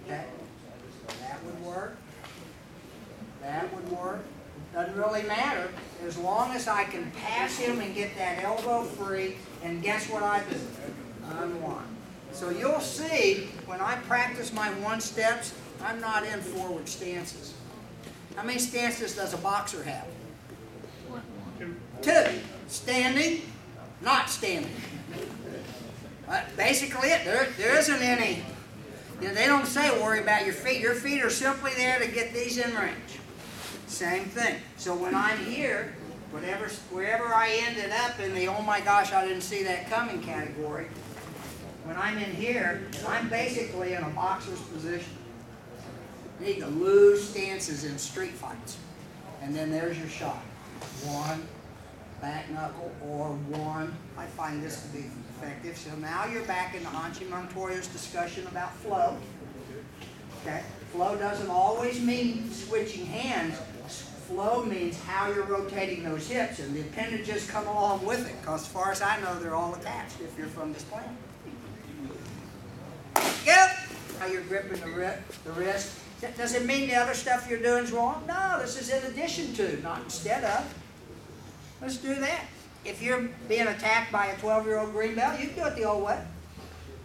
Okay. That would work. That would work. Doesn't really matter as long as I can pass him and get that elbow free. And guess what I do? Unwind. So you'll see when I practice my one steps, I'm not in forward stances. How many stances does a boxer have? 2. Standing, not standing. Basically it. There isn't any. You know, they don't say worry about your feet. Your feet are simply there to get these in range. Same thing. So when I'm here, wherever I ended up in the oh my gosh, I didn't see that coming category, when I'm in here, I'm basically in a boxer's position. You need to lose stances in street fights. And then there's your shot. 1, back knuckle, or 1. I find this to be effective. So now you're back into Hanshi Montoya's discussion about flow. Okay? Flow doesn't always mean switching hands. Flow means how you're rotating those hips, and the appendages come along with it, because as far as I know, they're all attached if you're from this planet. Yep. How you're gripping the wrist. Does it mean the other stuff you're doing is wrong? No, this is in addition to, not instead of. Let's do that. If you're being attacked by a 12-year-old green belt, you can do it the old way.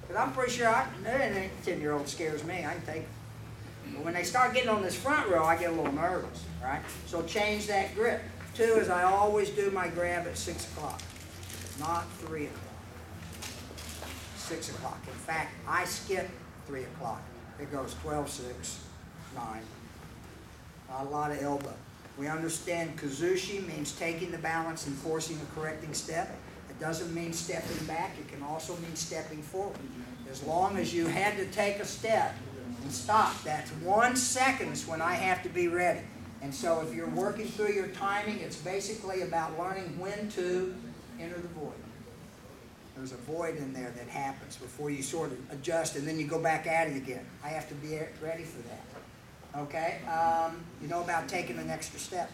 But I'm pretty sure any 10-year-old scares me. I can take it. But when they start getting on this front row, I get a little nervous, right? So change that grip. 2 is I always do my grab at 6 o'clock, not 3 o'clock. 6 o'clock. In fact, I skip 3 o'clock. It goes 12, 6, 9. Not a lot of elbow. We understand Kazushi means taking the balance and forcing a correcting step. It doesn't mean stepping back. It can also mean stepping forward. As long as you had to take a step and stop, that's 1 second when I have to be ready. And so if you're working through your timing, it's basically about learning when to enter the void. There's a void in there that happens before you sort of adjust and then you go back at it again. I have to be ready for that. Okay? You know about taking an extra step.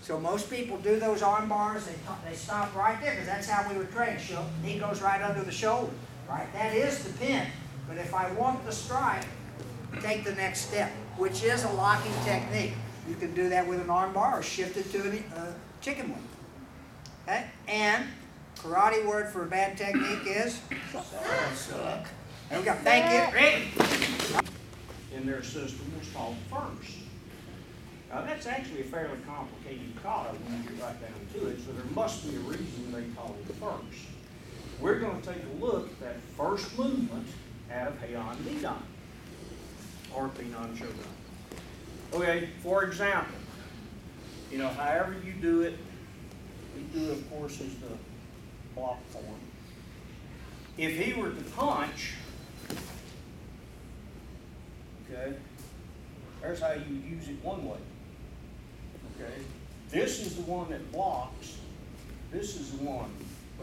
So most people do those arm bars, they stop right there because that's how we were trained. Knee goes right under the shoulder. Right? That is the pin. But if I want the strike, take the next step, which is a locking technique. You can do that with an arm bar or shift it to a chicken wing. Okay? And karate word for a bad technique is suck. There we go. Thank you. Ready? In their system was called first. Now that's actually a fairly complicated kata when you get right down to it, so there must be a reason they call it first. We're going to take a look at that first movement out of Heian Nidan, or Pinan Shogun. Okay, for example, you know, however you do it, we do it, of course, as the block form. If he were to punch, okay, there's how you use it one way. Okay, this is the one that blocks. This is the one.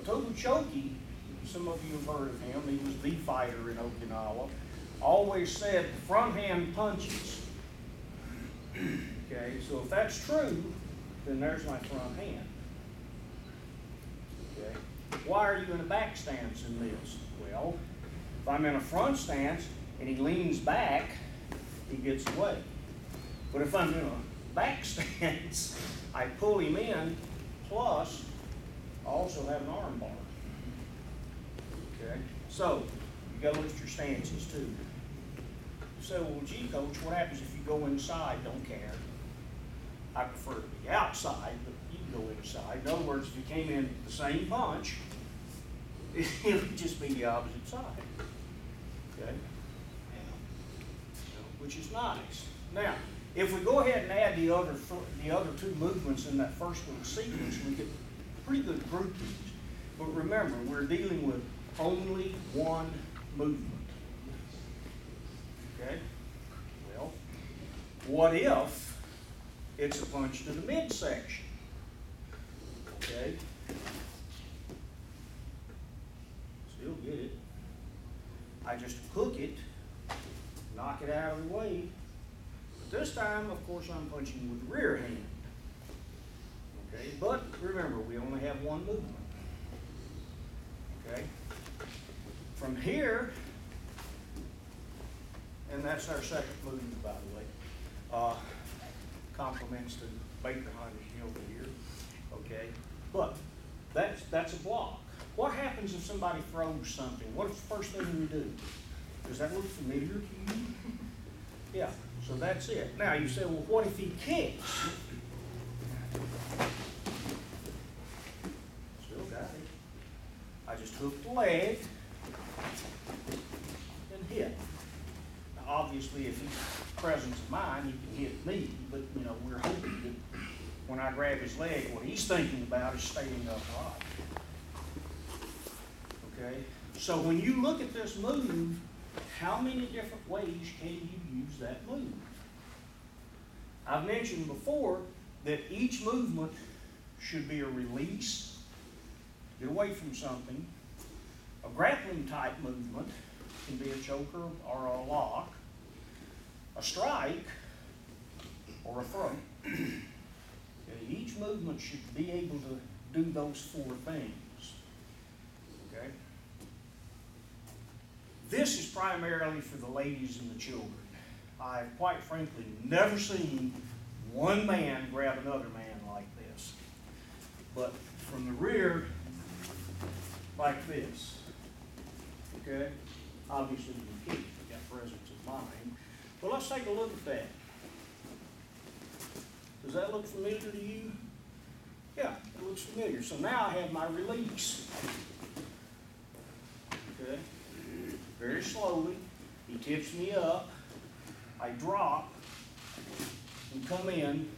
Otobu Choki, some of you have heard of him. He was the fighter in Okinawa. Always said front hand punches. Okay, so if that's true, then there's my front hand. Okay, why are you in a back stance in this? Well, if I'm in a front stance and he leans back, he gets away. But if I'm in a back stance, I pull him in, plus I also have an arm bar. Okay, so you got to look at your stances too. So, well, gee, coach, what happens if you go inside? Don't care. I prefer to be outside, but you can go inside. In other words, if you came in the same punch, it would just be the opposite side. Okay? Which is nice. Now, if we go ahead and add the other 2 movements in that first little sequence, we get pretty good groupings. But remember, we're dealing with only one movement. Okay? Well, what if it's a punch to the midsection? Okay? Still get it. I just hook it, knock it out of the way. But this time, of course, I'm punching with the rear hand. Okay? But remember, we only have one movement. Okay? From here, and that's our second movement, by the way. Compliments to Baker Hunters over here. Okay? But that's a block. What happens if somebody throws something? What's the first thing we do? Does that look familiar to you? Yeah, so that's it. Now you say, well, what if he kicks? Still got it. I just hook the leg and hit. Now, obviously, if he's presence of mind, he can hit me, but you know, we're hoping that when I grab his leg, what he's thinking about is staying upright. Okay? So when you look at this move, how many different ways can you use that move? I've mentioned before that each movement should be a release, get away from something. A grappling type movement can be a choker or a lock, a strike, or a throw. Okay, each movement should be able to do those four things. Okay? This is primarily for the ladies and the children. I've quite frankly never seen one man grab another man like this. But from the rear, like this. Okay? Obviously you can keep that presence of mind. But let's take a look at that. Does that look familiar to you? Yeah, it looks familiar. So now I have my release. Okay? Very slowly, he tips me up, I drop, and come in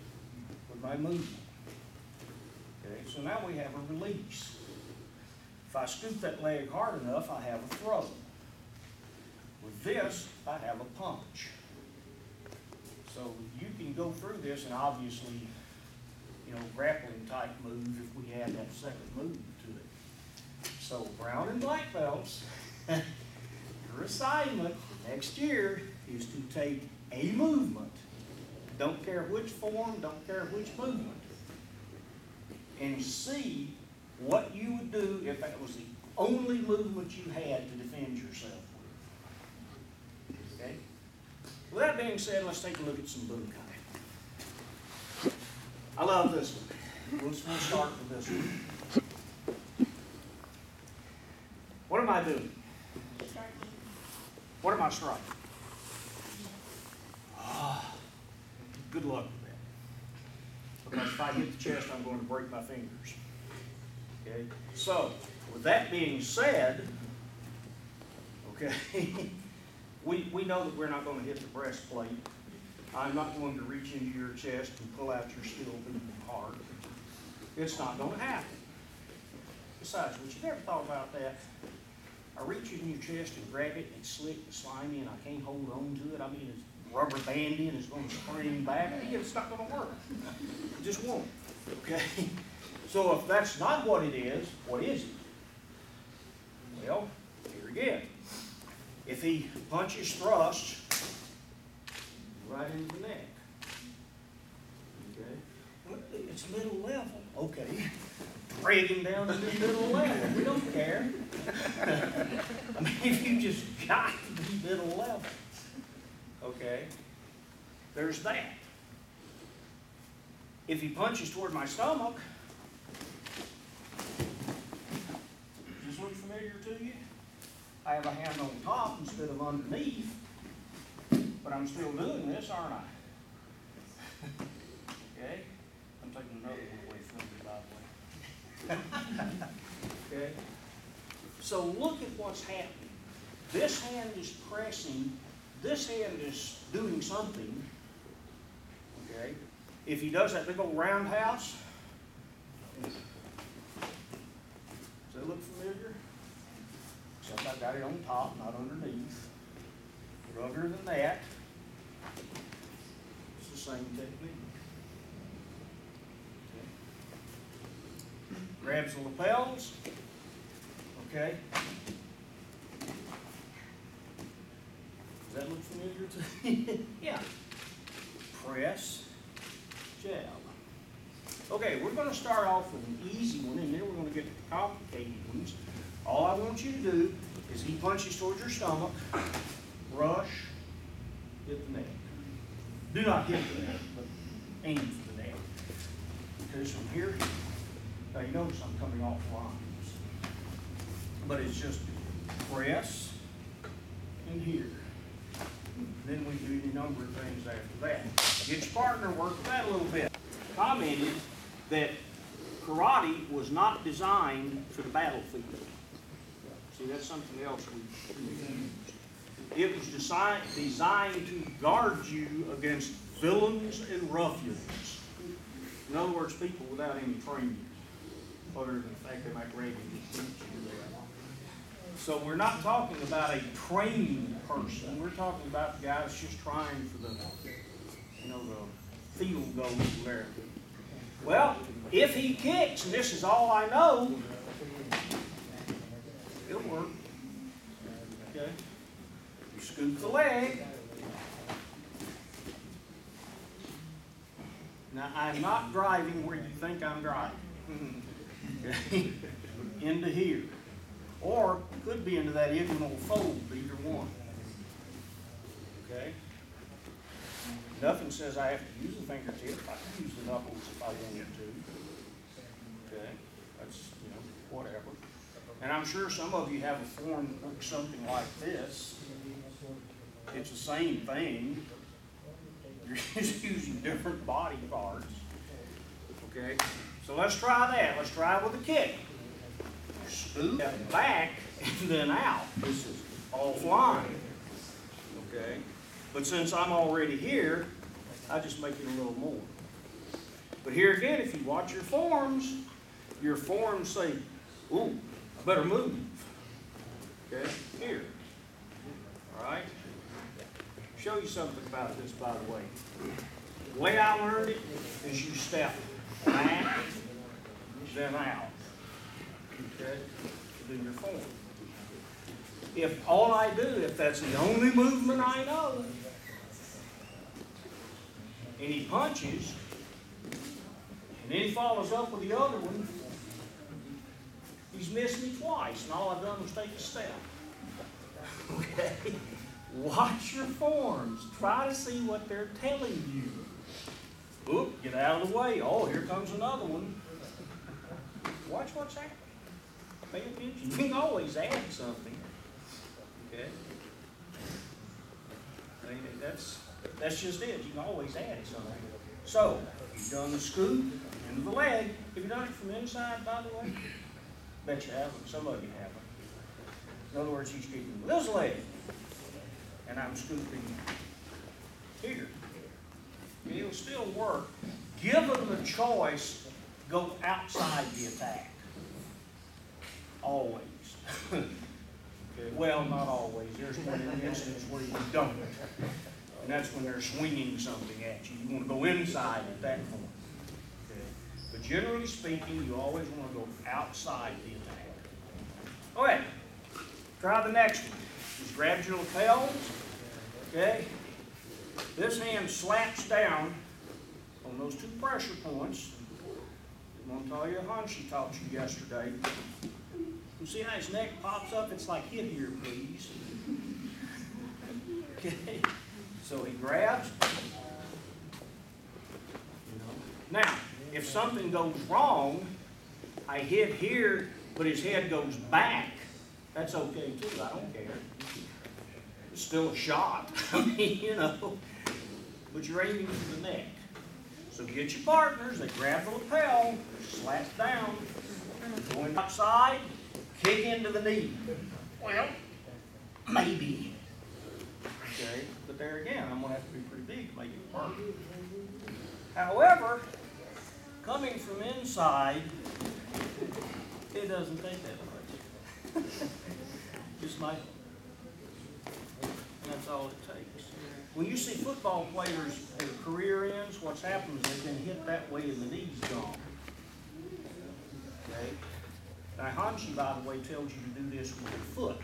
with my movement. Okay, so now we have a release. If I scoop that leg hard enough, I have a throw. With this, I have a punch. So you can go through this and obviously, you know, grappling type move if we add that second move to it. So brown and black belts, your assignment for next year is to take a movement, don't care which form, don't care which movement, and see what you would do if that was the only movement you had to defend yourself with. Okay? With that being said, let's take a look at some bunkai. I love this one. We'll start with this one. What am I doing? What am I striking? Good luck with that. Because if I hit the chest, I'm going to break my fingers. Okay? So, with that being said, okay, we know that we're not going to hit the breastplate. I'm not going to reach into your chest and pull out your still beating heart. It's not going to happen. Besides, would you ever thought about that? I reach in your chest and grab it, and it's slick and slimy, and I can't hold on to it. I mean, it's rubber bandy, and it's going to spring back. It's not going to work. It just won't. Okay? So if that's not what it is, what is it? Well, here again. If he punches thrust right into the neck. Okay? It's middle level. Okay. Drag him down to the middle level. We don't care. I mean, if you just got to be middle level. Okay? There's that. If he punches toward my stomach, does this look familiar to you? I have a hand on top instead of underneath, but I'm still doing this, aren't I? Okay? I'm taking another one away from you, by the way. Okay? So look at what's happening. This hand is pressing, this hand is doing something. Okay? If he does that big old roundhouse, does that look familiar? Except I got it on top, not underneath. But other than that, it's the same technique. Okay. Grabs the lapels. Okay. Does that look familiar to you? Yeah. Press, jab. Okay, we're gonna start off with an easy one, and then we're gonna get to the complicated ones. All I want you to do is he punches towards your stomach, rush, hit the neck. Do not hit the neck, but aim for the neck. Because from here, now you notice I'm coming off lines. But it's just press and here. Then we do any number of things after that. Get your partner, work with that a little bit. Commented that karate was not designed for the battlefield. See, that's something else we used. It was designed to guard you against villains and ruffians. In other words, people without any training, other than the fact they might rape you. So we're not talking about a trained person. We're talking about the guy that's just trying for the, the field goal there. Well, if he kicks, and this is all I know, it'll work. Okay? You scoop the leg. Now, I'm not driving where you think I'm driving. Okay? Into here. Or could be into that inguinal fold, either one. Okay? Nothing says I have to use the fingertip. I can use the knuckles if I wanted to. Okay? That's, whatever. And I'm sure some of you have a form that looks something like this. It's the same thing. You're just using different body parts. Okay? So let's try that. Let's try it with a kick. Scoop back and then out. This is offline. Okay? But since I'm already here, I just make it a little more. But here again, if you watch your forms say, ooh, I better move. Okay? Here. Alright? Show you something about this, by the way. The way I learned it is you step back, then out. Okay? To do your form. If all I do, if that's the only movement I know, and he punches, and then he follows up with the other one, he's missed me twice, and all I've done was take a step. Okay? Watch your forms. Try to see what they're telling you. Oop, get out of the way. Oh, here comes another one. Watch what's happening. Pay attention. You can always add something. Okay? That's just it. You can always add something. So, you've done the scoop into the leg. Have you done it from inside, by the way? Bet you haven't. Some of you haven't. In other words, he's kicking with this leg. And I'm scooping here. It'll still work. Given the choice, go outside the attack. Always. Okay. Well, not always. There's one instance where you don't. And that's when they're swinging something at you. You want to go inside at that point. Okay. But generally speaking, you always want to go outside the attack. Okay. Try the next one. Just grab your lapels. Okay? This hand slaps down on those two pressure points. I'm going to tell you a hunch he taught you yesterday. You see how his neck pops up? It's like, hit here, please. Okay? So he grabs. Now, if something goes wrong, I hit here, but his head goes back. That's okay too. I don't care. It's still a shot. I mean, but you're aiming for the neck. So get your partners, they grab the lapel, slap down, going outside, kick into the knee. Well, maybe. Okay, but there again, I'm going to have to be pretty big to make it work. However, coming from inside, it doesn't take that much. Just like, that's all it takes. When you see football players, their career ends, what's happened is they've been hit that way and the knee's gone. Okay? Now, Hanshi, by the way, tells you to do this with your foot.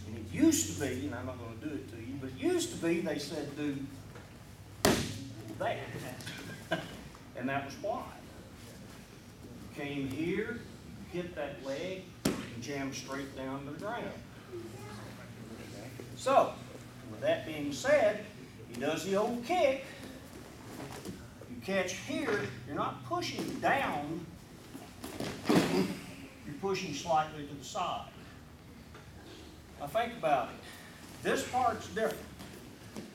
And it used to be, and I'm not going to do it to you, but it used to be they said do that. And that was why. Came here, hit that leg, and jammed straight down to the ground. Okay. So, with that being said, he does the old kick. You catch here, you're not pushing down, you're pushing slightly to the side. Now think about it. This part's different,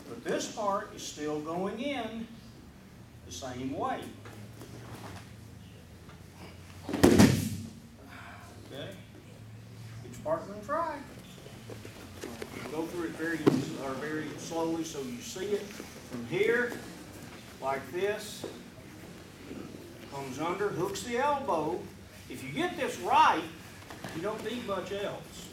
but this part is still going in the same way. Okay? Each partner and try. We'll go through it very slowly so you see it. From here, like this, comes under, hooks the elbow. If you get this right, you don't need much else.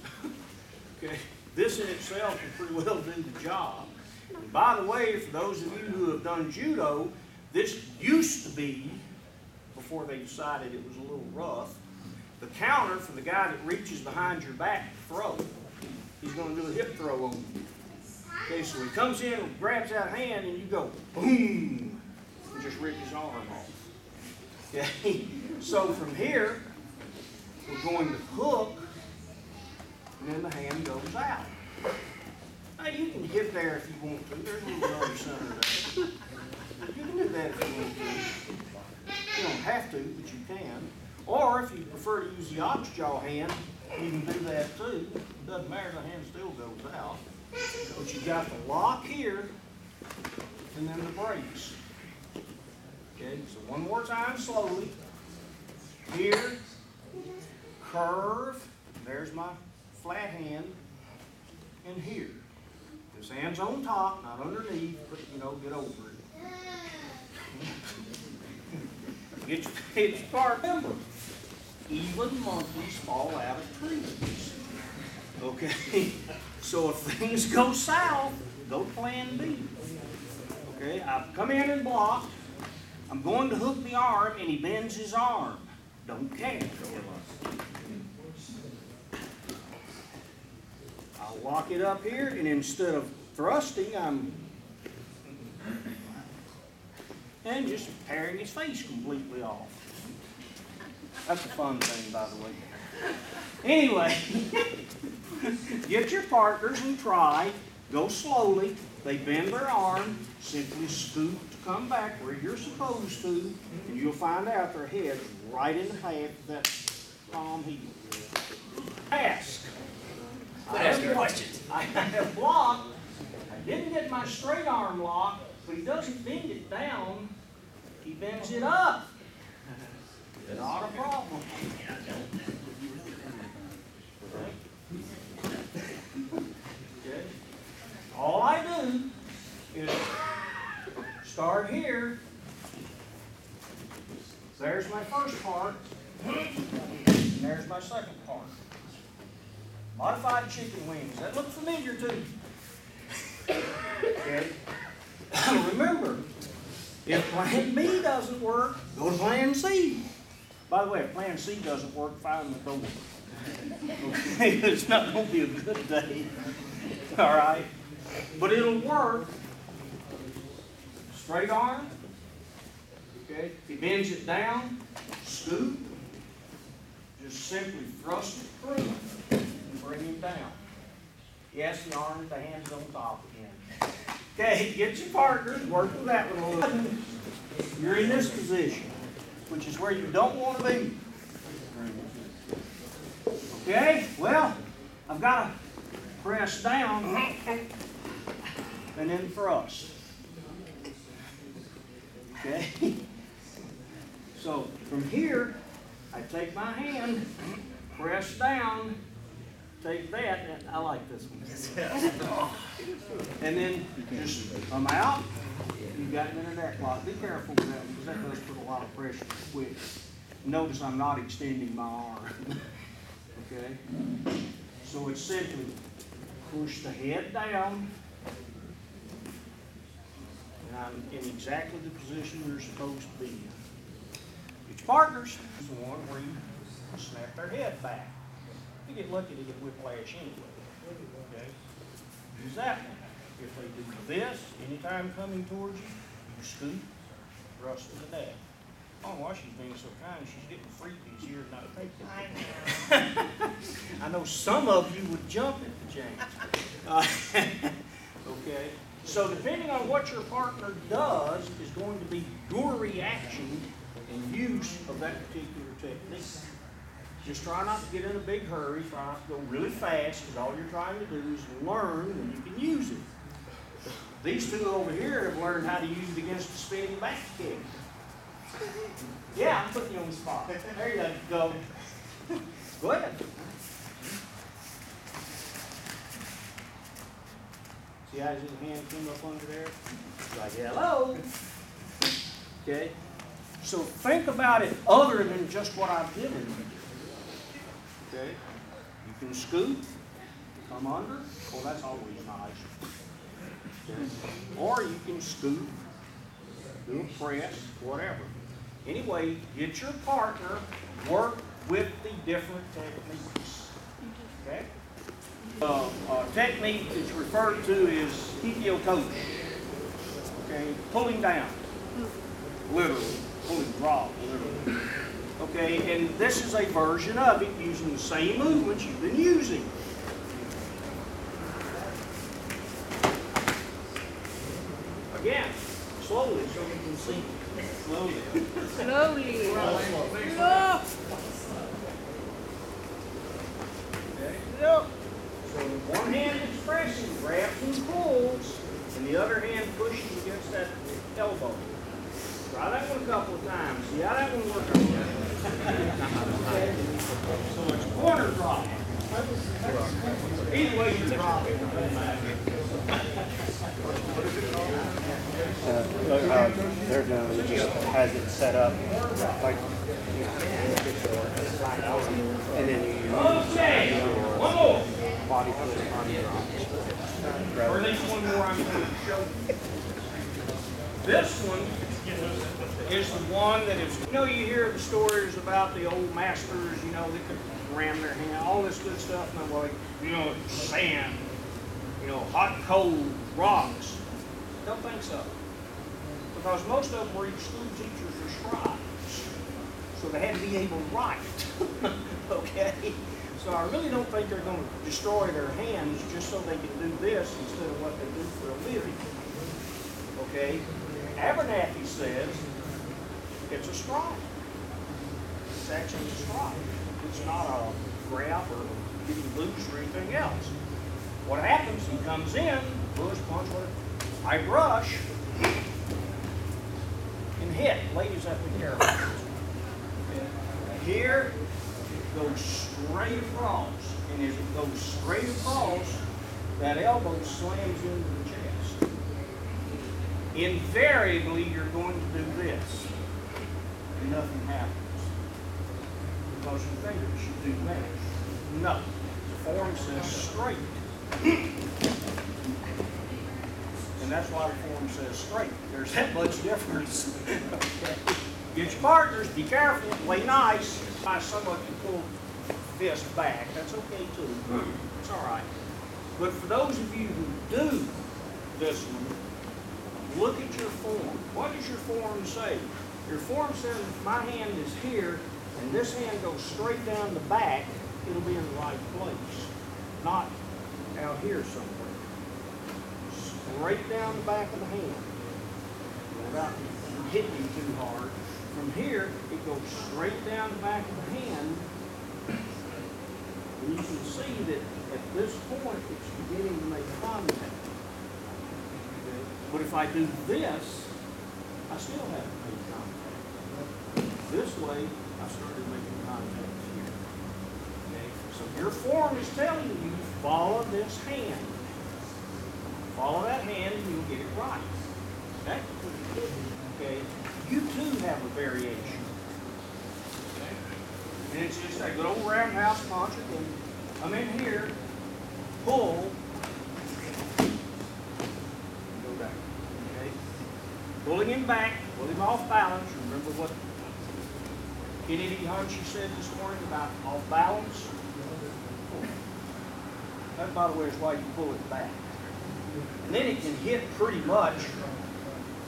Okay? This in itself will pretty well do the job. And by the way, for those of you who have done judo, this used to be, before they decided it was a little rough, the counter for the guy that reaches behind your back to throw. He's going to do a hip throw on you. Okay, so he comes in and grabs that hand and you go boom, and just rip his arm off. Okay, so from here, we're going to hook, and then the hand goes out. Now you can hit there if you want to. There's a little rubber center there. You can do that if you want to. You don't have to, but you can. Or if you prefer to use the oxjaw hand, you can do that too. It doesn't matter, the hand still goes out. But you got the lock here, and then the brakes. Okay, so one more time slowly. Here, curve, there's my flat hand, and here. This hand's on top, not underneath, but get over it. Get your part. Remember, even monkeys fall out of trees. Okay? So if things go south, go plan B. Okay? I've come in and blocked. I'm going to hook the arm, and he bends his arm. Don't care. I'll lock it up here, and instead of thrusting, and just tearing his face completely off. That's a fun thing, by the way. Anyway, get your partners and try. Go slowly. They bend their arm. Simply scoot to come back where you're supposed to, and you'll find out their head's right in half of that palm heel. Ask. Ask your questions. I have blocked. I didn't get my straight arm lock, but he doesn't bend it down. He bends it up. Not a problem. Okay. All I do is start here. There's my first part. And there's my second part. Modified chicken wings. That looks familiar to you. Okay. Remember, if plan B doesn't work, go to plan C. By the way, if plan C doesn't work, find the door. Okay, it's not going to be a good day. All right? But it'll work. Straight arm. Okay? If he bends it down, scoop. Just simply thrust it through and bring him down. Yes, the arm, the hand's on top again. Okay, get your partners, work with that one a little bit. You're in this position, which is where you don't want to be. Okay, well, I've got to press down and then thrust. Okay? So from here, I take my hand, press down, take that, and I like this one. And then just come out. You got an internet lock. Be careful with that one because that does put a lot of pressure quick. Notice I'm not extending my arm. Okay? So it's simply push the head down. And I'm in exactly the position you're supposed to be in. Get your partners. It's the one where you snap their head back. You get lucky to get whiplash anyway. Okay? Use that one. If they do this anytime coming towards you, you scoot, thrust to the deck. I don't know why she's being so kind. She's getting freebies here, not taking. I know some of you would jump at the James. Okay. So depending on what your partner does is going to be your reaction and use of that particular technique. Just try not to get in a big hurry. Try not to go really fast, because all you're trying to do is learn when you can use it. These two over here have learned how to use it against the spinning back kick. Yeah, I'm putting you on the spot. There you go. Go ahead. See how his hand came up under there? It's like, hello. Okay. So think about it other than just what I've given you. Okay. You can scoot, come under. Well, that's always nice. Okay. Or you can scoot, do a press, whatever. Anyway, get your partner, work with the different techniques. Okay? Technique that's referred to is hikiotoshi. Okay? Pulling down. Literally. Pulling draw. Literally. Okay? And this is a version of it using the same movements you've been using. Again, slowly so we can see. Slowly. Slowly. No. Okay. So one hand is pressing, grabs and pulls, and the other hand pushes against that elbow. Try that one a couple of times. See how that one works. Okay. So it's corner drop. Either way you drop it, it doesn't matter. They're doing it just has it set up like, and then you Okay, one more. body put it on your Or at least one more I'm going to show you. This one is the one that is, you hear the stories about the old masters, that could ram their hand, all this good stuff, and I'm like, sand, hot, cold, rocks. Don't think so. Because most of them were school teachers or scribes. So they had to be able to write. Okay? So I really don't think they're going to destroy their hands just so they can do this instead of what they do for a living. Okay? Abernathy says it's a strike. It's actually a strike. It's not a grab or getting loose or anything else. What happens, he comes in, push, punch, whatever. I brush and hit. Ladies have to be careful. Here, it goes straight across. And as it goes straight across, that elbow slams into the chest. Invariably, you're going to do this. And nothing happens. Because your fingers should do that. No. The form says straight. And that's why the form says straight. There's that much difference. Okay. Get your partners, be careful, play nice. Some of you pull fist back. That's okay too. It's all right. But for those of you who do this one, look at your form. What does your form say? Your form says if my hand is here and this hand goes straight down the back, it'll be in the right place. Not out here somewhere. Straight down the back of the hand. Without hitting you too hard. From here, it goes straight down the back of the hand. And you can see that at this point, it's beginning to make contact. Okay. But if I do this, I still haven't made contact. This way, I started making contact here. Okay. So your form is telling you, follow this hand. Follow that hand and you'll get it right. Okay? Okay. You too have a variation. Okay? And it's just a good old roundhouse punch. And I'm in here, pull, go back. Okay? Pulling him back, pull him off balance. Remember what Kennedy Hunchy said this morning about off balance? That, by the way, is why you pull it back. And then it can hit pretty much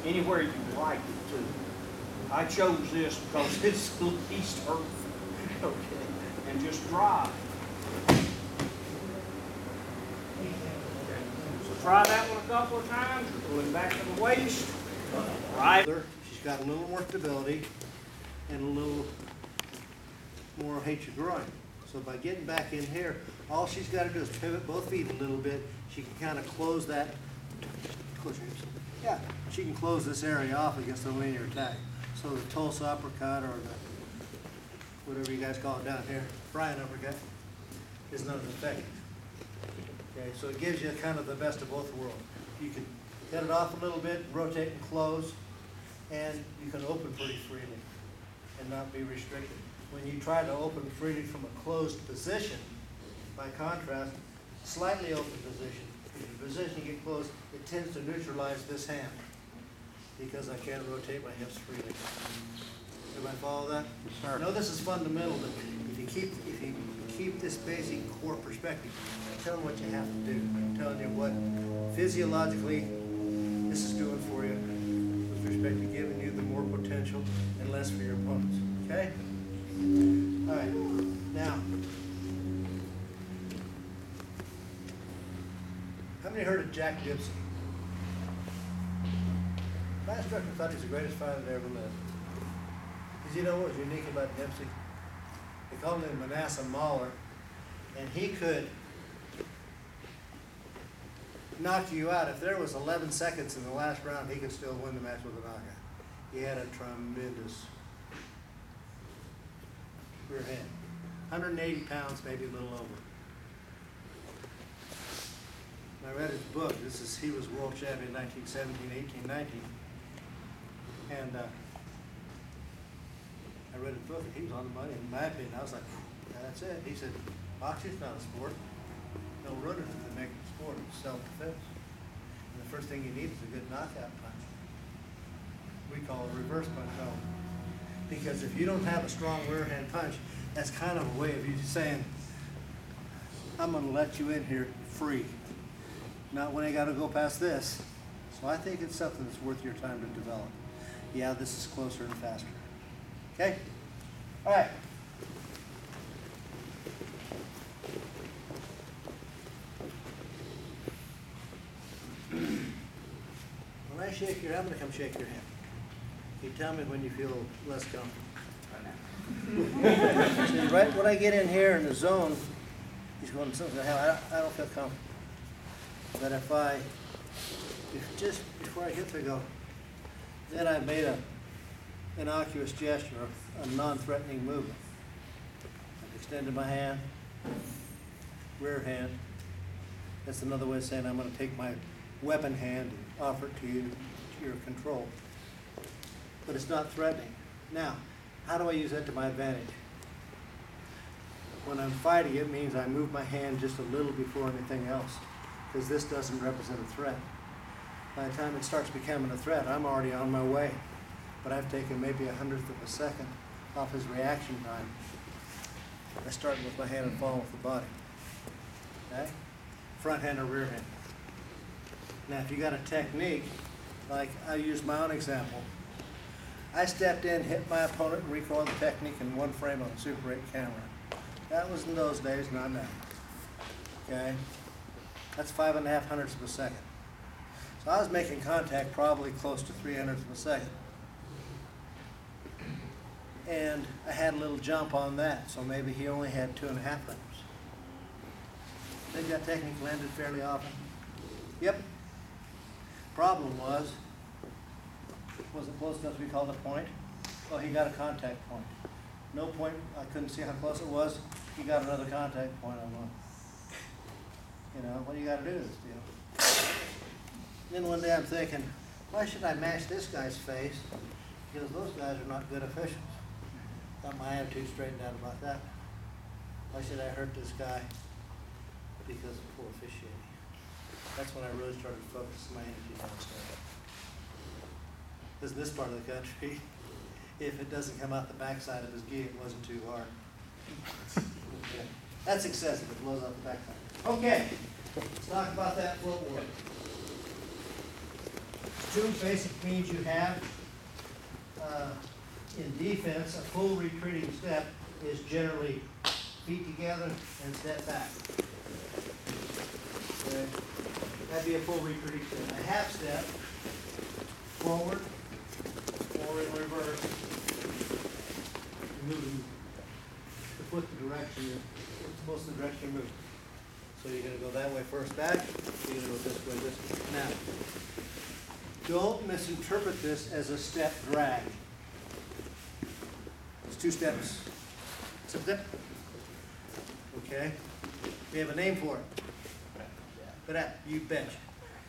anywhere you like it to. I chose this because it's the least hurtful. Okay, and just drive. So try that one a couple of times. You're pulling back to the waist. Right. She's got a little more stability and a little more height of groin. So by getting back in here, all she's got to do is pivot both feet a little bit. She can kind of close that. Close your hips. Yeah, she can close this area off against the linear attack. So the Tulsa uppercut or the whatever you guys call it down here, Brian uppercut, is not as effective. Okay, so it gives you kind of the best of both worlds. You can cut it off a little bit, rotate and close, and you can open pretty freely and not be restricted. When you try to open freely from a closed position, by contrast, slightly open position, if your position you get closed, it tends to neutralize this hand because I can't rotate my hips freely. Everybody follow that? Sure. I know this is fundamental, but if you keep this basic core perspective, tell them what you have to do. I'm telling you what physiologically this is doing for you with respect to giving you the more potential and less for your opponents. Okay? All right. Now, how many heard of Jack Dempsey? My instructor thought he was the greatest fighter that ever lived. Because you know what was unique about Dempsey? They called him Manasseh Mauler, and he could knock you out. If there was 11 seconds in the last round, he could still win the match with a knockout. He had a tremendous rear hand. 180 pounds, maybe a little over. I read his book. He was world champion in 1917, 18, 19. And I read his book, and he was on the money. In my opinion, I was like, that's it. He said, boxing's not a sport. No runners to make it a sport. It's self-defense. And the first thing you need is a good knockout punch. We call it a reverse punch, no. Because if you don't have a strong rear hand punch, that's kind of a way of you saying, I'm going to let you in here free. Not when I got to go past this. So I think it's something that's worth your time to develop. Yeah, this is closer and faster. Okay? All right. When I shake your hand, I'm going to come shake your hand. You tell me when you feel less comfortable. See, right when I get in here in the zone, he's going, I don't feel comfortable. But if just before I hit the go, then I made a innocuous gesture, a non-threatening movement. I've extended my hand, rear hand. That's another way of saying I'm going to take my weapon hand and offer it to you, to your control. But it's not threatening. Now, how do I use that to my advantage? When I'm fighting, it means I move my hand just a little before anything else, because this doesn't represent a threat. By the time it starts becoming a threat, I'm already on my way. But I've taken maybe 1/100 of a second off his reaction time. I start with my hand and fall with the body. Okay? Front hand or rear hand. Now, if you got a technique, like I used my own example, I stepped in, hit my opponent, and recoiled the technique in one frame on a Super 8 camera. That was in those days, not now. Okay? That's 5.5 of a second. So I was making contact probably close to 300 of a second. And I had a little jump on that, so maybe he only had 2.5 frames. Think that technique landed fairly often? Yep. Problem was it close enough to be called a point? Well, he got a contact point. No point, I couldn't see how close it was. He got another contact point on one. You know, what do you got to do with this deal? Then one day I'm thinking, why should I match this guy's face? Because those guys are not good officials. Got my attitude straightened out about that. Why should I hurt this guy? Because of poor officiating. That's when I really started focusing my energy downstairs. Because in this part of the country, if it doesn't come out the backside of his gi, it wasn't too hard. Okay. That's excessive, it blows out the backside. Okay, let's talk about that footwork. Two basic means you have in defense. A full retreating step is generally feet together and step back. Okay. That'd be a full retreating step. A half step, forward or in reverse. You're moving the foot the direction you're, most of the direction you're moving. So you're gonna go that way first back, you're gonna go this way, this way. Now, don't misinterpret this as a step drag. It's two steps. Step, step. Okay? We have a name for it. But you betcha.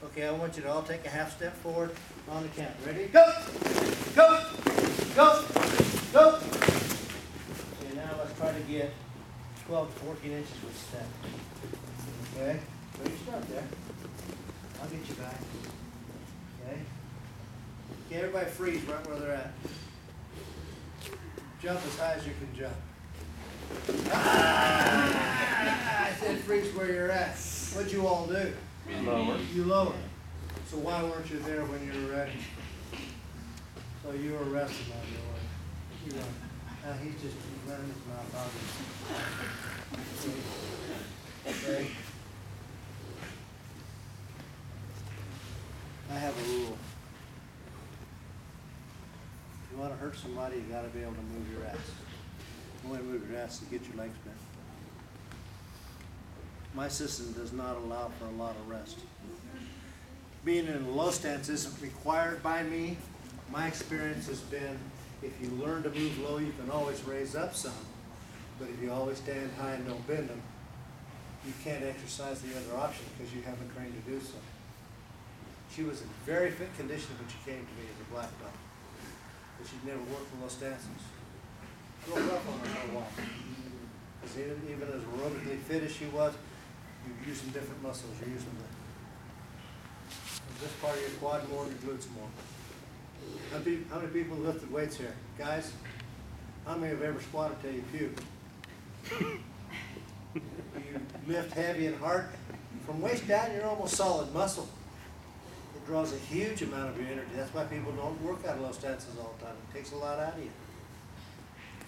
Okay, I want you to all take a half step forward on the count. Ready? Go! Go! Go! Go! Okay, now let's try to get 12 to 14 inches with step. Okay? Ready to start there. I'll get you back. Okay? Okay, everybody freeze right where they're at. Jump as high as you can jump. Ah! I said freeze where you're at. What'd you all do? Lower. You lowered. So why weren't you there when you were ready? So you were resting on your way. You know, he's just running his mouth out. Okay. I have a rule. If you want to hurt somebody, you got to be able to move your ass. The only way to move your ass is to get your legs bent. My system does not allow for a lot of rest. Being in a low stance isn't required by me. My experience has been, if you learn to move low, you can always raise up some. But if you always stand high and don't bend them, you can't exercise the other option because you haven't trained to do so. She was in very fit condition when she came to me as a black belt. But she'd never worked in low stances. Real rough on her for a while. Because even as aerobically fit as she was, you're using different muscles. You're using this part of your quad more and your glutes more. How many people lifted weights here? Guys, how many have ever squatted till you puke? You lift heavy and hard. From waist down, you're almost solid muscle. It draws a huge amount of your energy. That's why people don't work out of low stances all the time. It takes a lot out of you.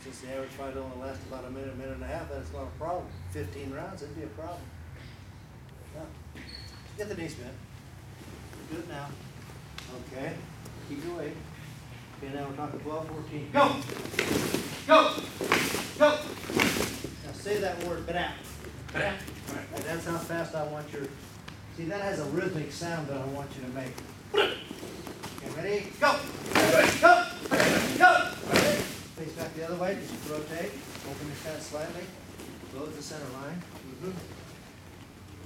Since the average fight only lasts about a minute and a half, that's not a problem. 15 rounds, it'd be a problem. No. Get the knees bent. Do it now. Okay. Keep your weight. Okay, now we're talking 12, 14. Go! Go! Go! Now say that word, but out. But out. And that's how fast I want your, see that has a rhythmic sound that I want you to make. Okay, ready? Go! Go! Go! Face back the other way, just rotate, open your stance slightly, close the center line.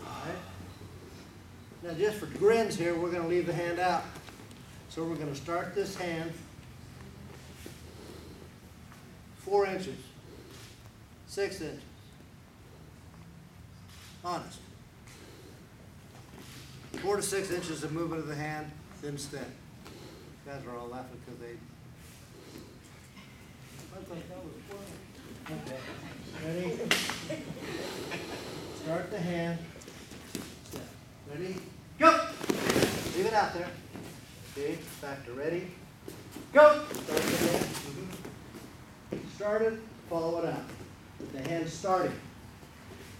All right. Now just for grins here, we're going to leave the hand out. So we're going to start this hand 4 inches, 6 inches. Honest. 4 to 6 inches of movement of the hand, then step. You guys are all laughing because they. Okay. Ready? Start the hand. Step. Ready? Go! Leave it out there. Okay, back to ready. Go! Start the hand. Started, follow it out. With the hand starting.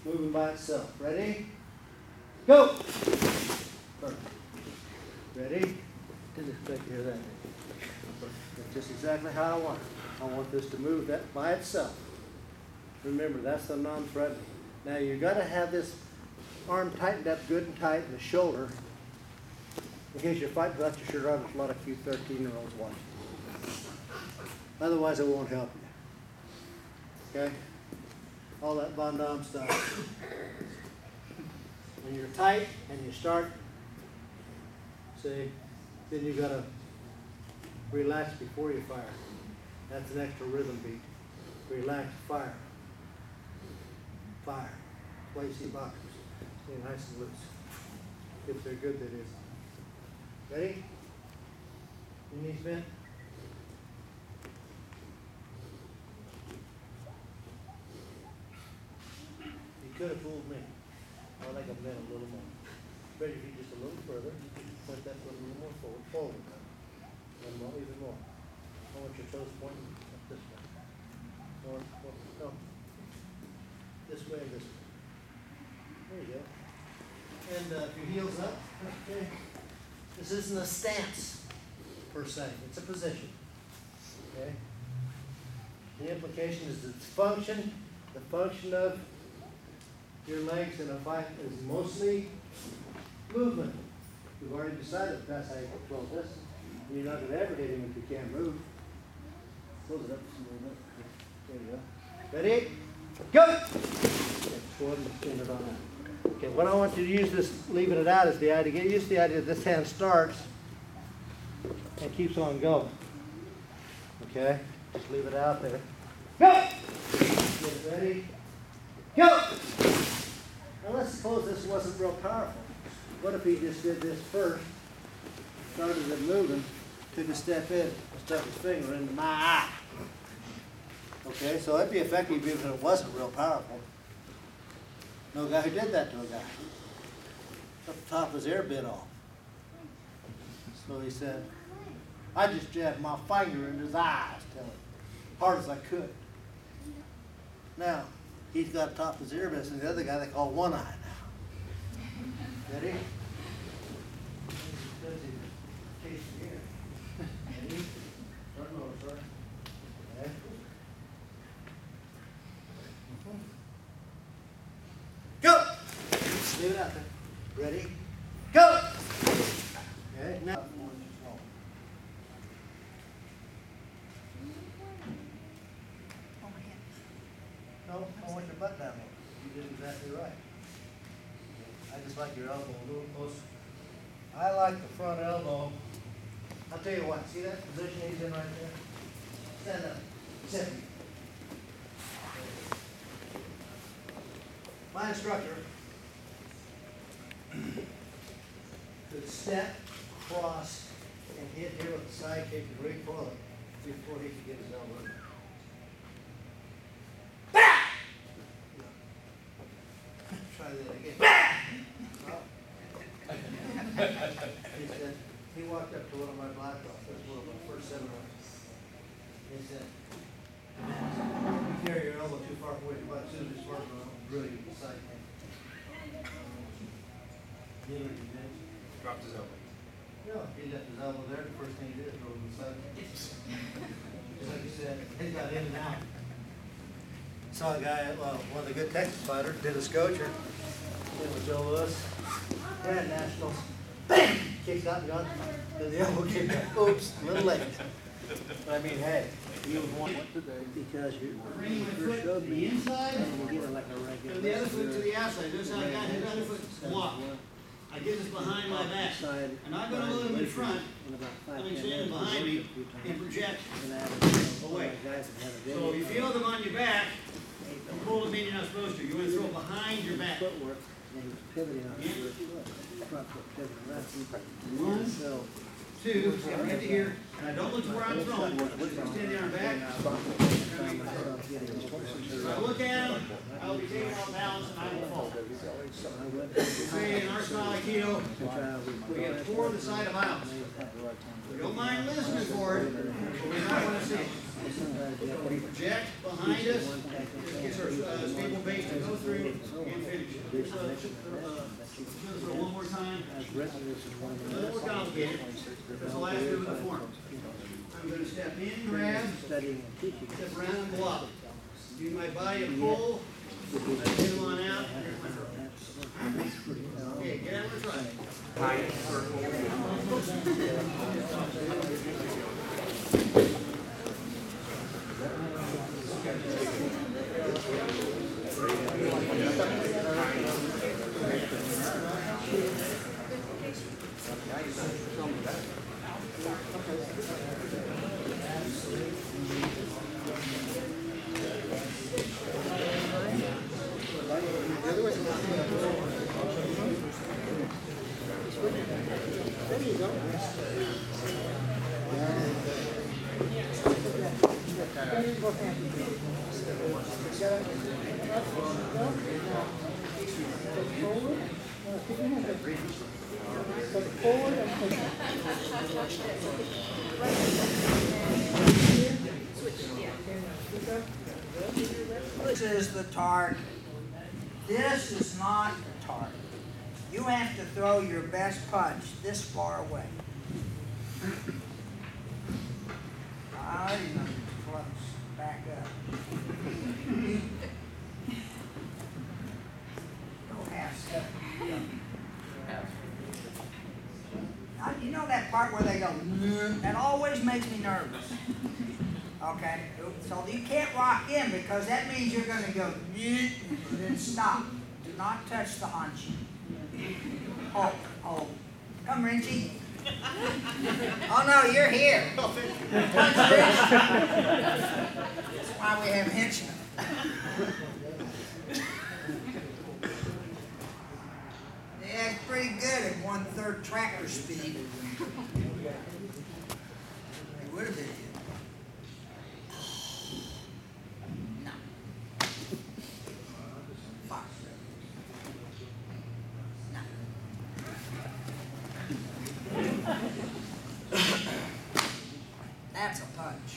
Moving by itself. Ready? Go! Perfect. Ready? Didn't expect to hear that. That's just exactly how I want it. I want this to move that by itself. Remember, that's the non-threatening. Now you've got to have this arm tightened up good and tight in the shoulder. In case you're fighting without your shirt on, there's a lot of cute 13-year-olds watching. Otherwise, it won't help you. Okay? All that Van Damme stuff. When you're tight and you start, see, then you got to relax before you fire. That's an extra rhythm beat. Relax, fire. Fire. That's why you see boxers. Stay nice and loose. If they're good, that is. Ready? Your knees bent? You could have fooled me. I think I've bent a little more. Spread your feet just a little further. Point that foot a little more forward. And more, even more. I want your toes pointing up this way. More, no. This way and this way. There you go. And your heels up. Okay. This isn't a stance, per se. It's a position. Okay? The implication is the function of your legs in a fight is mostly movement. We've already decided that's how you control this. You're not going to ever hit him if you can't move. Close it up just a little bit. There you go. Ready? Go! Stand it on out. Okay, what I want you to use this, leaving it out, is the idea. Get used to the idea that this hand starts and keeps on going. Okay? Just leave it out there. Go! Get ready. Go! Now let's suppose this wasn't real powerful. What if he just did this first, started it moving, took a step in, stuck his finger into my eye. Okay, so that'd be effective even if it wasn't real powerful. No guy who did that to a guy. Up the top of his ear bit off. So he said, I just jabbed my finger in his eyes, till as hard as I could. Now, he's got top of his ear missing, the other guy they call one eye now. Ready? Ready? Turn over, sir. Okay. Go! Leave it out there. Ready? Go! Okay, now. No, I want your butt down there. You did exactly right. I just like your elbow a little closer. I like the front elbow. I'll tell you what, see that position he's in right there? Stand up. Sit. My instructor could step, cross, and hit here with the side kick and recoil before he could get his elbow. Try that again. Well, he said, he walked up to one of my black belts, that's one of my first seminars. He said, you carry your elbow too far away from my suit, as far as I'll drill you with the side kick. You know what he did? Dropped his elbow. No, he left his elbow there, the first thing he did is throw it in the side kick. Just like you said, he got in and out. Saw a guy, one of the good Texas fighters, did a scocher. It was Joe Lewis. Grand Nationals. Bam! Kicks out and gone. Did the elbow kick. Oops, little late. But I mean, hey, he was one because you first showed me. The inside, and you get like a regular. The other foot to the outside. This how I got his other foot blocked. I get this behind my back. And I'm going to move him in front. I'm standing behind me and project away. So if you feel them on your back, you pull them in, you're not supposed to. You want to throw behind your back. One, two, get right to here. And I don't look to where I'm throwing. Stand there on back. So I look at him, I'll be taking off balance and I will fall. Say in our style Aikido, we get toward the side of balance. We don't mind listening for it, but we not want to see it. So we project behind us, this gets our stable base to go through and finish. So one more time. A little more complicated. That's the last move of the form. I'm going to step in, grab, step around and go up. Use my body to pull, let it hit on out, and here's my throw. Okay, get out of the try. This is the target. This is not the target. You have to throw your best punch this far away. Ah, you're close. Back up. Go half step. Now, you know that part where they go, that always makes me nervous. Okay? So you can't rock in because that means you're going to go, and then stop. Do not touch the haunch. Oh. Come, Richie. Oh no, you're here. Punch this. That's why we have henchmen. Yeah, it's pretty good at 1/3 tractor speed. It would have been. No. Fuck. No. That's a punch.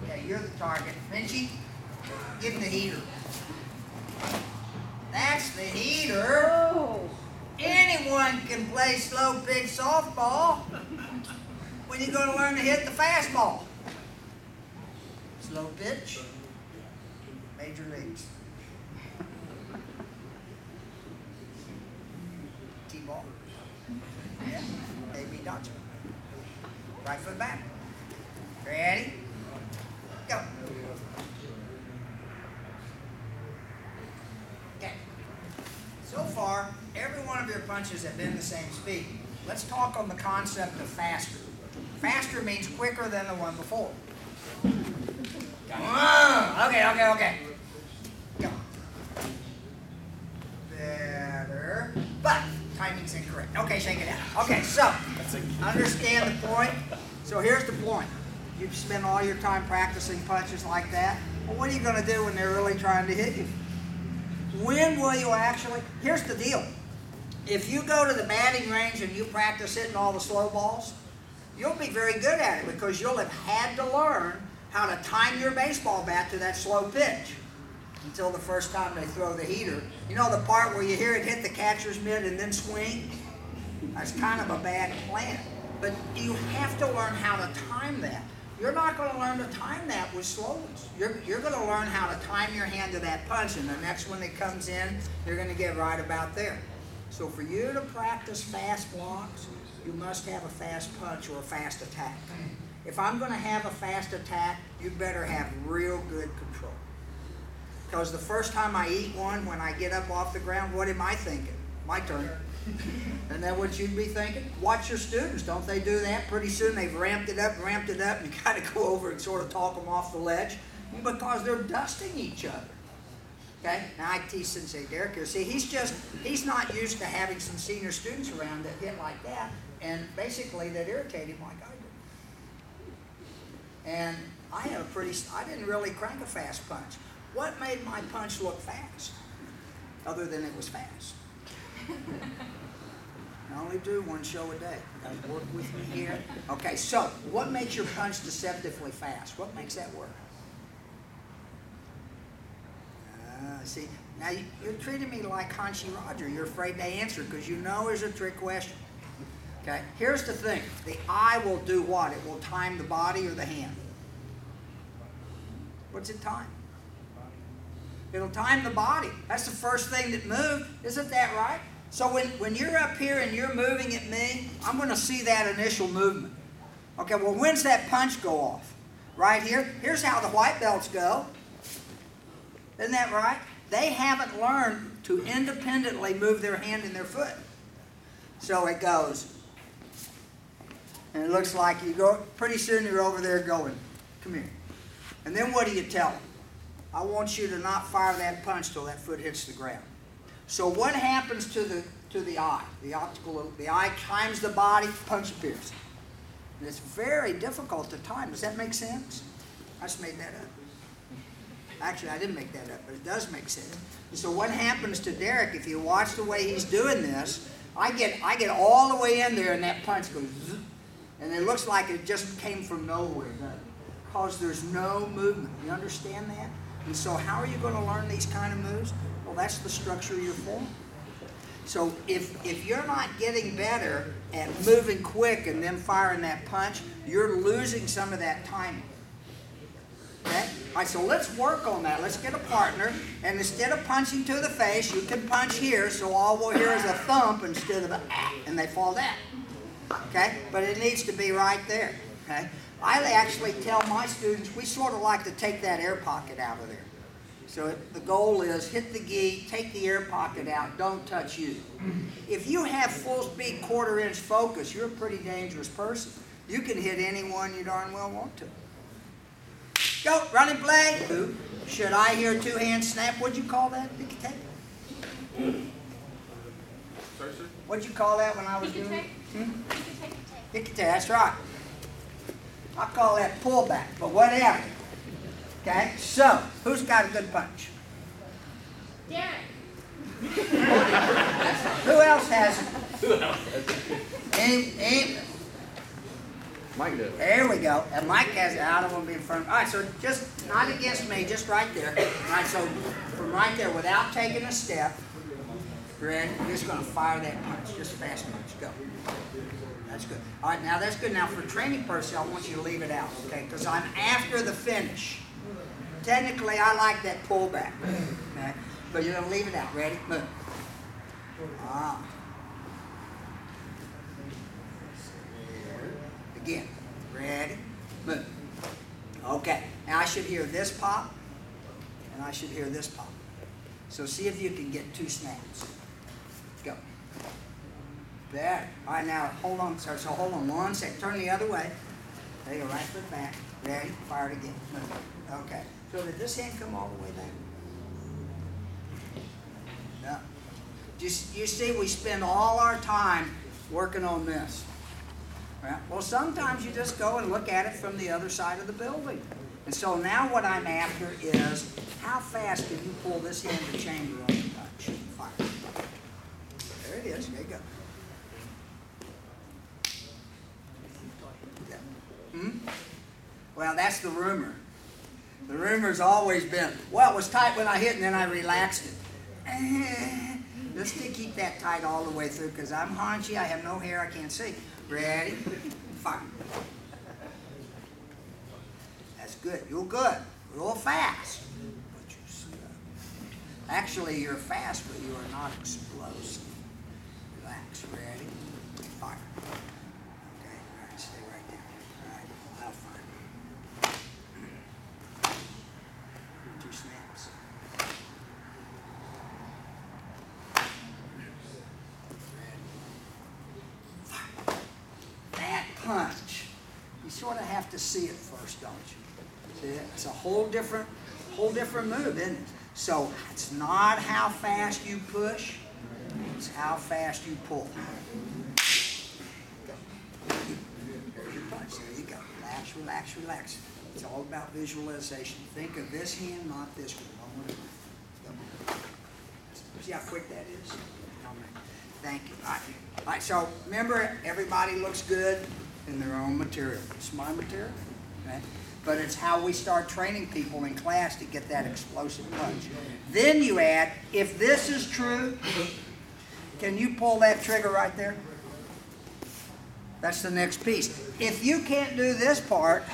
Okay, you're the target. Minchie, give him the heater. That's the heater. Oh. Anyone can play slow pitch softball. When you going to learn to hit the fastball? Slow pitch, major leagues. T-ball. Yeah, A.B. Dodger. Right foot back. Ready? Go. Okay. So far, every one of your punches have been the same speed. Let's talk on the concept of faster. Faster means quicker than the one before. Okay. Go. Better. But timing's incorrect. Okay, shake it out. Okay, so understand the point. So here's the point. You've spent all your time practicing punches like that. Well, what are you going to do when they're really trying to hit you? When will you actually? Here's the deal. If you go to the batting range and you practice hitting all the slow balls, you'll be very good at it because you'll have had to learn how to time your baseball bat to that slow pitch until the first time they throw the heater. You know the part where you hear it hit the catcher's mitt and then swing? That's kind of a bad plan. But you have to learn how to time that. You're not going to learn to time that with slowness. You're going to learn how to time your hand to that punch, and the next one that comes in, you're going to get right about there. So for you to practice fast blocks, you must have a fast punch or a fast attack. If I'm going to have a fast attack, you better have real good control. Because the first time I eat one, when I get up off the ground, what am I thinking? My turn. Isn't that what you'd be thinking? Watch your students. Don't they do that? Pretty soon they've ramped it up, and you got to go over and sort of talk them off the ledge because they're dusting each other. Okay? Now I teach Sensei Derek here. See, he's not used to having some senior students around that hit like that, and basically that irritate him like I do. And I didn't really crank a fast punch. What made my punch look fast? Other than it was fast. I only do one show a day. Guys, work with me here. Okay, so what makes your punch deceptively fast? What makes that work? See, now you're treating me like Hanshy Roger. You're afraid to answer because you know there's a trick question. Okay, here's the thing. The eye will do what? It will time the body or the hand? What's it time? It'll time the body. That's the first thing that moved. Isn't that right? So when you're up here and you're moving at me, I'm going to see that initial movement. Okay, well, when's that punch go off? Right here? Here's how the white belts go. Isn't that right? They haven't learned to independently move their hand and their foot. So it goes. And it looks like you go, pretty soon you're over there going, come here. And then what do you tell them? I want you to not fire that punch till that foot hits the ground. So what happens to the eye? The eye times the body, punch appears. And it's very difficult to time. Does that make sense? I just made that up. Actually, I didn't make that up, but it does make sense. And so what happens to Derek, if you watch the way he's doing this, I get all the way in there and that punch goes zzz, and it looks like it just came from nowhere, doesn't it? Because there's no movement. You understand that? And so how are you going to learn these kind of moves? Well, that's the structure of your form. So if you're not getting better at moving quick and then firing that punch, you're losing some of that timing. Okay? All right, so let's work on that. Let's get a partner, and instead of punching to the face, you can punch here, so all we'll hear is a thump instead of a ah, and they fall down. Okay? But it needs to be right there. Okay? I actually tell my students, we sort of like to take that air pocket out of there. So the goal is hit the gi, take the air pocket out, don't touch you. If you have full speed quarter-inch focus, you're a pretty dangerous person. You can hit anyone you darn well want to. Go, running play. Who? Should I hear two-hand snap? What'd you call that? What'd you call that when I was doing it? Hickatay, that's right. I call that pullback, but whatever. Okay, so who's got a good punch? Derek. Who else has it? Mike did. There we go. And Mike has it. I don't want to be in front of. All right, so just not against me, just right there. All right, so from right there, without taking a step, ready? You're just going to fire that punch, just fast punch. Go. That's good. All right, now that's good. Now for training purposes, I want you to leave it out, okay? Because I'm after the finish. Technically, I like that pullback, okay? But you're going to leave it out. Ready? Move. Ah. Again. Ready? Move. Okay. Now I should hear this pop, and I should hear this pop. So see if you can get two snaps. Go. There. All right, now hold on. So hold on 1 second. Turn the other way. There you go. Right foot back. Ready? Fire it again. Move. Okay. So did this hand come all the way back? No. Just, you see, we spend all our time working on this. Right? Well, sometimes you just go and look at it from the other side of the building. And so now what I'm after is how fast can you pull this hand to chamber on the touch? Fire. There it is. There you go. Well, that's the rumor. The rumor's always been, well, it was tight when I hit and then I relaxed it. Just to keep that tight all the way through because I'm haunchy, I have no hair, I can't see. Ready? Fire. That's good. You're good. Real fast. But you're slow. Actually, you're fast, but you are not explosive. Relax. Ready? Fire. Okay. All right. Stay right there. All right. I'll fire. Two snaps. That punch, you sort of have to see it first, don't you? See it? It's a whole different move, isn't it? So it's not how fast you push, it's how fast you pull. There's your punch. There you go. Relax, relax, relax. It's all about visualization. Think of this hand, not this one. Go. See how quick that is? Thank you. All right. All right, so remember, everybody looks good in their own material. It's my material, okay? But it's how we start training people in class to get that explosive punch. Then you add, if this is true, can you pull that trigger right there? That's the next piece. If you can't do this part,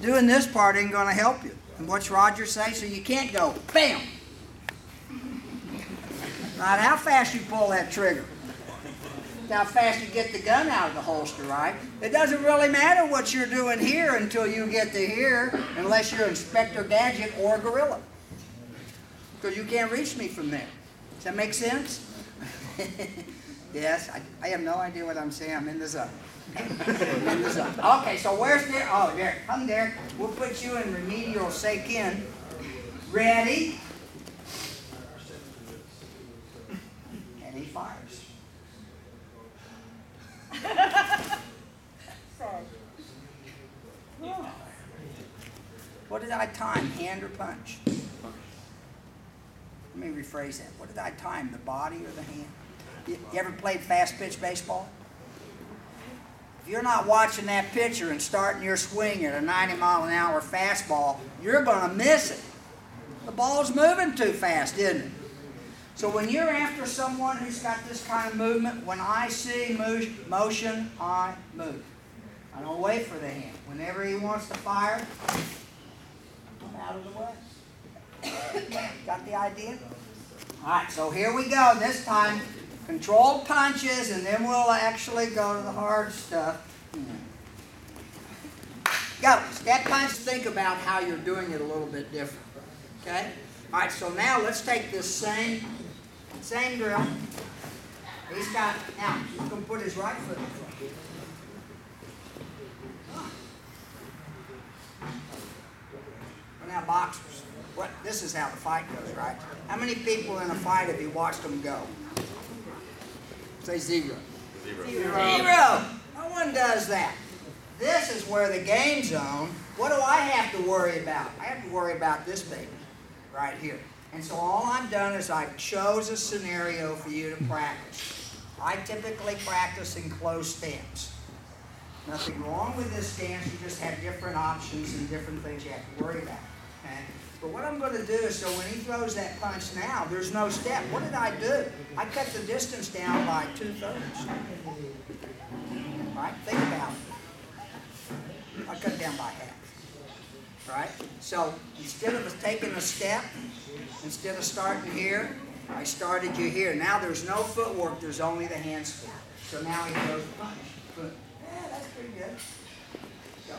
doing this part ain't going to help you. And what's Roger say? So you can't go, bam! Not how fast you pull that trigger. How fast you get the gun out of the holster, right? It doesn't really matter what you're doing here until you get to here, unless you're Inspector Gadget or Gorilla. Because you can't reach me from there. Does that make sense? Yes, I have no idea what I'm saying. I'm in the zone. I'm in the zone. Okay, so where's Derek? Oh, Derek. Come, Derek. We'll put you in remedial Seiken. Ready? And he fires. did I time, hand or punch? Let me rephrase that. What did I time, the body or the hand? You ever played fast pitch baseball? If you're not watching that pitcher and starting your swing at a 90-mile-an-hour fastball, you're going to miss it. The ball's moving too fast, isn't it? So when you're after someone who's got this kind of movement, when I see motion, I move. I don't wait for the hand. Whenever he wants to fire, I'm out of the way. Got the idea? All right, so here we go. This time, controlled punches, and then we'll actually go to the hard stuff. Go. Step punch. Think about how you're doing it a little bit different. Okay? All right, so now let's take this same drill. He's got, now, he's going to put his right foot in front. Well, now, boxers. This is how the fight goes, right? How many people in a fight have you watched them go? Say zero. Zero. No one does that. This is where the game zone, what do I have to worry about? I have to worry about this baby right here. And so all I've done is I've chose a scenario for you to practice. I typically practice in closed stance. Nothing wrong with this stance, you just have different options and different things you have to worry about. Okay? But what I'm going to do is, so when he throws that punch now, there's no step. What did I do? I cut the distance down by 2/3. Right? Think about it. I cut it down by half. Right? So instead of taking a step, instead of starting here, I started you here. Now there's no footwork, there's only the hand spin. So now he throws the punch. Good. Yeah, that's pretty good. Go.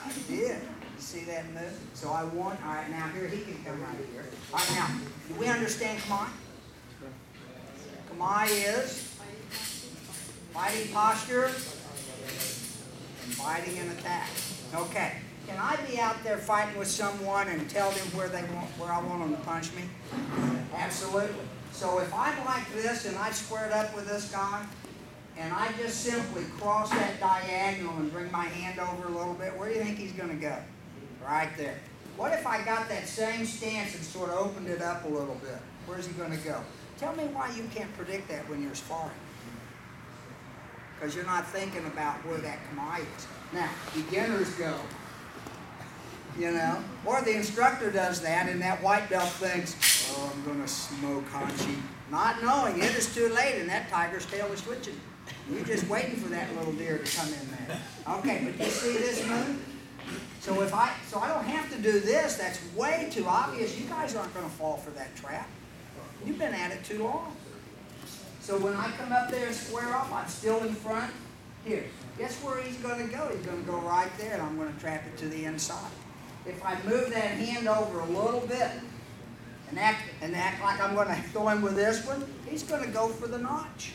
I did. You see that move? So I want, all right, now here he can come right here. All right, now, do we understand Kamae? Kamae is fighting posture and fighting an attack. Okay. Can I be out there fighting with someone and tell them where I want them to punch me? Absolutely. So if I'm like this and I squared up with this guy and I just simply cross that diagonal and bring my hand over a little bit, where do you think he's going to go? Right there. What if I got that same stance and sort of opened it up a little bit? Where's he going to go? Tell me why you can't predict that when you're sparring. Because you're not thinking about where that Kamae is. Now, beginners go, you know, or the instructor does that and that white belt thinks, oh, I'm going to smoke Hanshi. Not knowing it is too late and that tiger's tail is twitching. You're just waiting for that little deer to come in there. Okay, but you see this move? So I don't have to do this. That's way too obvious. You guys aren't going to fall for that trap. You've been at it too long. So when I come up there and square off, I'm still in front. Here, guess where he's going to go? He's going to go right there, and I'm going to trap it to the inside. If I move that hand over a little bit and act like I'm going to go in with this one, he's going to go for the notch.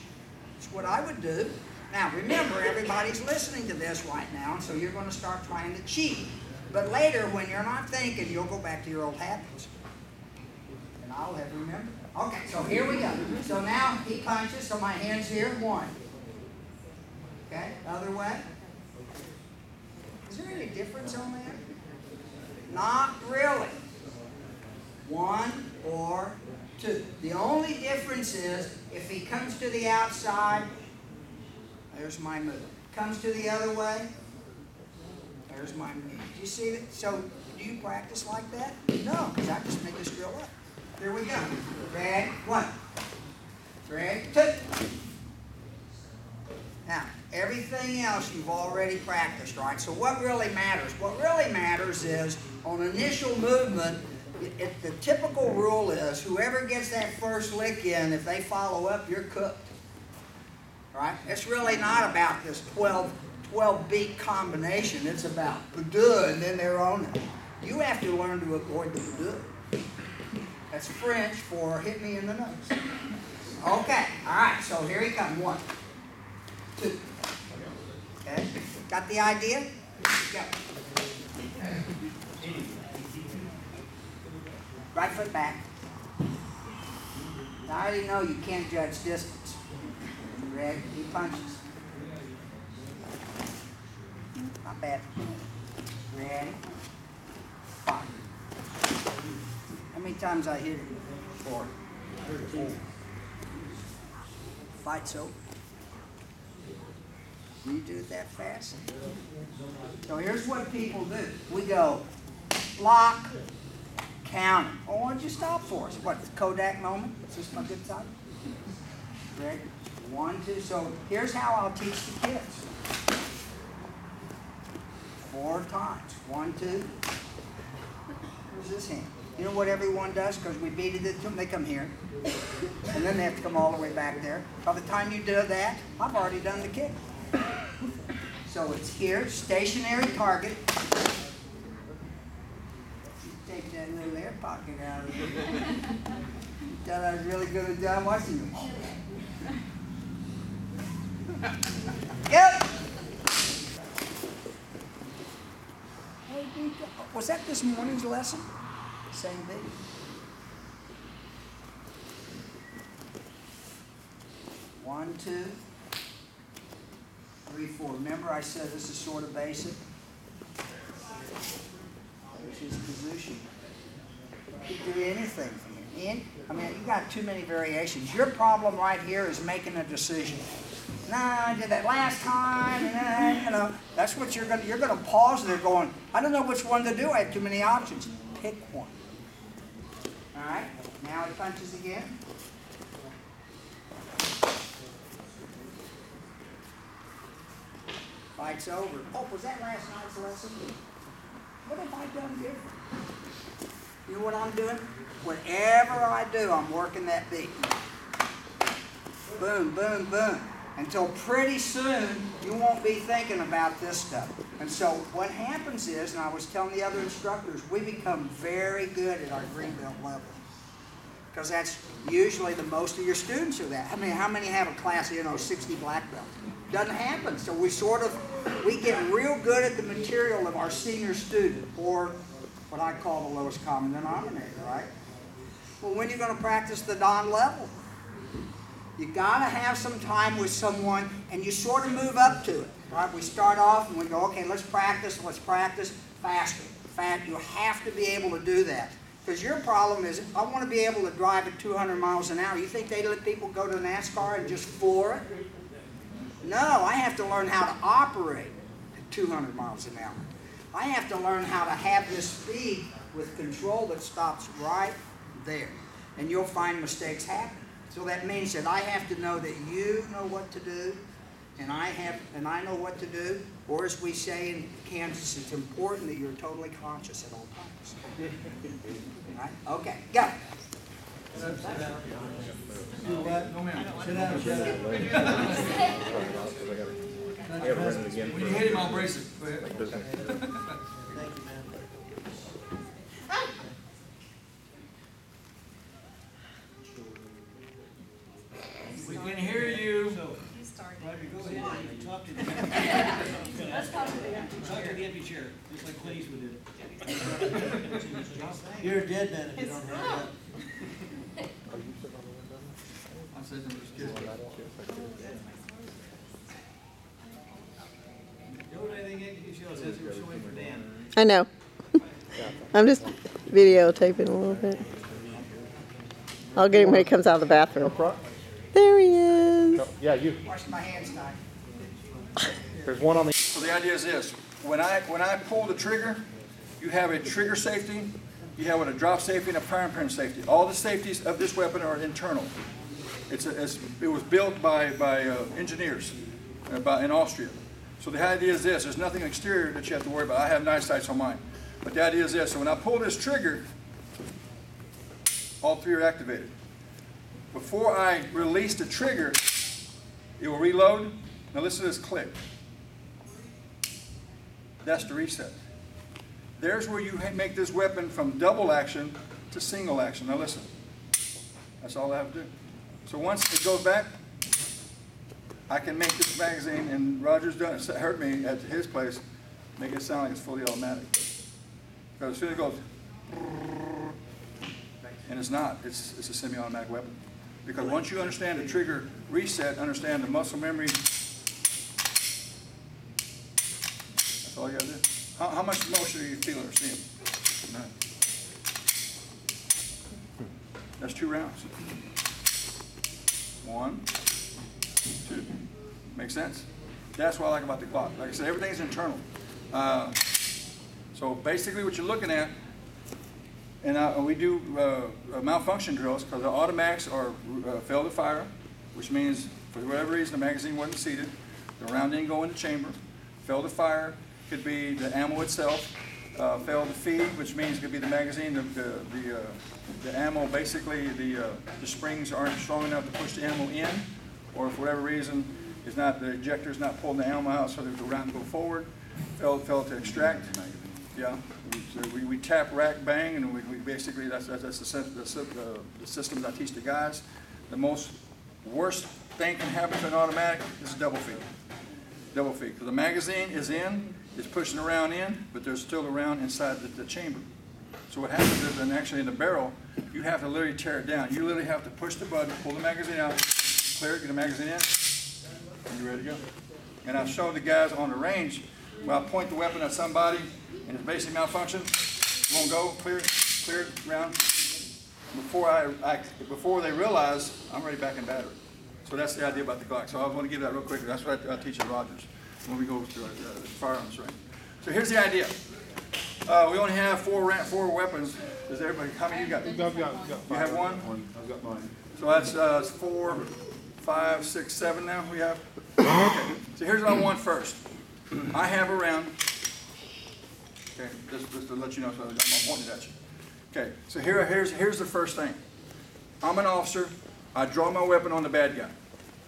That's what I would do. Now, remember, everybody's listening to this right now, and so you're going to start trying to cheat. But later, when you're not thinking, you'll go back to your old habits. And I'll have remembered. Okay, so here we go. So now he punches, so my hand's here, one. Okay, other way. Is there any difference on that? Not really. One or two. The only difference is if he comes to the outside, there's my move. Comes to the other way, there's my move. Do you see that? So do you practice like that? No, because I just make this drill up. Here we go. Ready? One. Ready? Two. Now, everything else you've already practiced, right? So what really matters? What really matters is on initial movement, the typical rule is whoever gets that first lick in, if they follow up, you're cooked. Right? It's really not about this 12 beat combination. It's about Badoo and then they're on it. You have to learn to avoid the Badoo. That's French for hit me in the nose. Okay, all right, so here he comes. One, two. Okay, got the idea? Go. Right foot back. I already know you can't judge distance. You ready? He punches. Not bad. Ready? Fire. How many times I hit it? 4. 4. Fight's over. You do it that fast? So here's what people do. We go block, count. Oh, why don't you stop for us? What, the Kodak moment? Is this my good time? Ready? 1, 2. So here's how I'll teach the kids. 4 times. 1, 2. Where's this hand? You know what everyone does? Because we beat it into them, they come here. And then they have to come all the way back there. By the time you do that, I've already done the kick. So it's here, stationary target. Take that little air pocket out of it. You thought I was really good at that watching you. Yep. Was that this morning's lesson? Same thing. One, 2, 3, 4. Remember I said this is sort of basic? Which is Kazushi. You can do anything from it. I mean, you got too many variations. Your problem right here is making a decision. No, I did that last time, and you know, that's what you're gonna pause there going, I don't know which one to do, I have too many options. Pick one. Alright, now he punches again. Fight's over. Oh, was that last night's lesson? What have I done different? You know what I'm doing? Whatever I do, I'm working that beat. Boom, boom, boom. Until pretty soon, you won't be thinking about this stuff. And so what happens is, and I was telling the other instructors, we become very good at our green belt level. Because that's usually the most of your students are that. I mean, how many have a class, 60 black belts? Doesn't happen. So we get real good at the material of our senior student, or what I call the lowest common denominator, right? Well, when are you going to practice the Don level? You got to have some time with someone, and you sort of move up to it, right? We start off and we go, okay, let's practice faster. You have to be able to do that. Because your problem is, I want to be able to drive at 200 miles an hour. You think they let people go to NASCAR and just floor it? No, I have to learn how to operate at 200 miles an hour. I have to learn how to have this speed with control that stops right there. And you'll find mistakes happen. So that means that I have to know that you know what to do, and I know what to do. Or as we say in Kansas, it's important that you're totally conscious at all times. All right? Okay, go. Do what? No, ma'am. Sit down, shut up. I haven't run it again. When you hit him, I'll brace it. Go ahead. Thank you, man. We can hear you. Roger, go ahead and talk to the Let's talk to the talk to the empty chair, just like Clint Eastwood did. You're a dead man if you don't have that. I said to him, just kidding. The only thing you can show us is we're showing for Dan. I know. I'm just videotaping a little bit. I'll get him when he comes out of the bathroom. There he is. Yeah, you. Wash my hands now. There's one on the. So the idea is this: when I pull the trigger, you have a trigger safety, you have a drop safety, and a prime pin safety. All the safeties of this weapon are internal. It was built by engineers in Austria. So the idea is this: there's nothing exterior that you have to worry about. I have night sights on mine, but the idea is this: so when I pull this trigger, all 3 are activated. Before I release the trigger, it will reload. Now listen to this click. That's the reset. There's where you make this weapon from double action to single action. Now listen. That's all I have to do. So once it goes back, I can make this magazine, and Roger's done it, heard me at his place, make it sound like it's fully automatic. Because as soon as it goes, and it's not, it's a semi-automatic weapon. Because once you understand the trigger reset, understand the muscle memory, that's all you gotta do. How much motion are you feeling or seeing? None. That's 2 rounds. 1, 2. Make sense? That's what I like about the clock. Like I said, everything's internal. So basically what you're looking at, and we do malfunction drills because the automatics are failed to fire, which means for whatever reason the magazine wasn't seated, the round didn't go in the chamber. Failed to fire could be the ammo itself. Failed to feed, which means it could be the magazine, the ammo, basically the springs aren't strong enough to push the ammo in, or for whatever reason the ejector's not pulling the ammo out so that the round can go forward. Failed to extract. Yeah, we tap, rack, bang, and we basically that's the system that I teach the guys. The worst thing can happen to an automatic is double feed. Double feed, because the magazine is in, it's pushing the round in, but there's still a round inside the chamber. So what happens is, and actually in the barrel, you have to literally tear it down. You literally have to push the button, pull the magazine out, clear it, get the magazine in, and you're ready to go. And I've shown the guys on the range, when I point the weapon at somebody and it's basically malfunction, won't go, clear it, round. Before they realize, I'm already back in battery. So that's the idea about the Glock. So I want to give that real quick. That's what I teach at Rogers when we go to firearms range. So here's the idea. We only have four weapons. Does everybody? How many you got? I've got You have one? I've got mine. So that's 4, 5, 6, 7 now we have. Okay. So here's what I want first. I have a round. Okay, just to let you know, so I'm pointing at you. Okay, so here's the first thing. I'm an officer. I draw my weapon on the bad guy.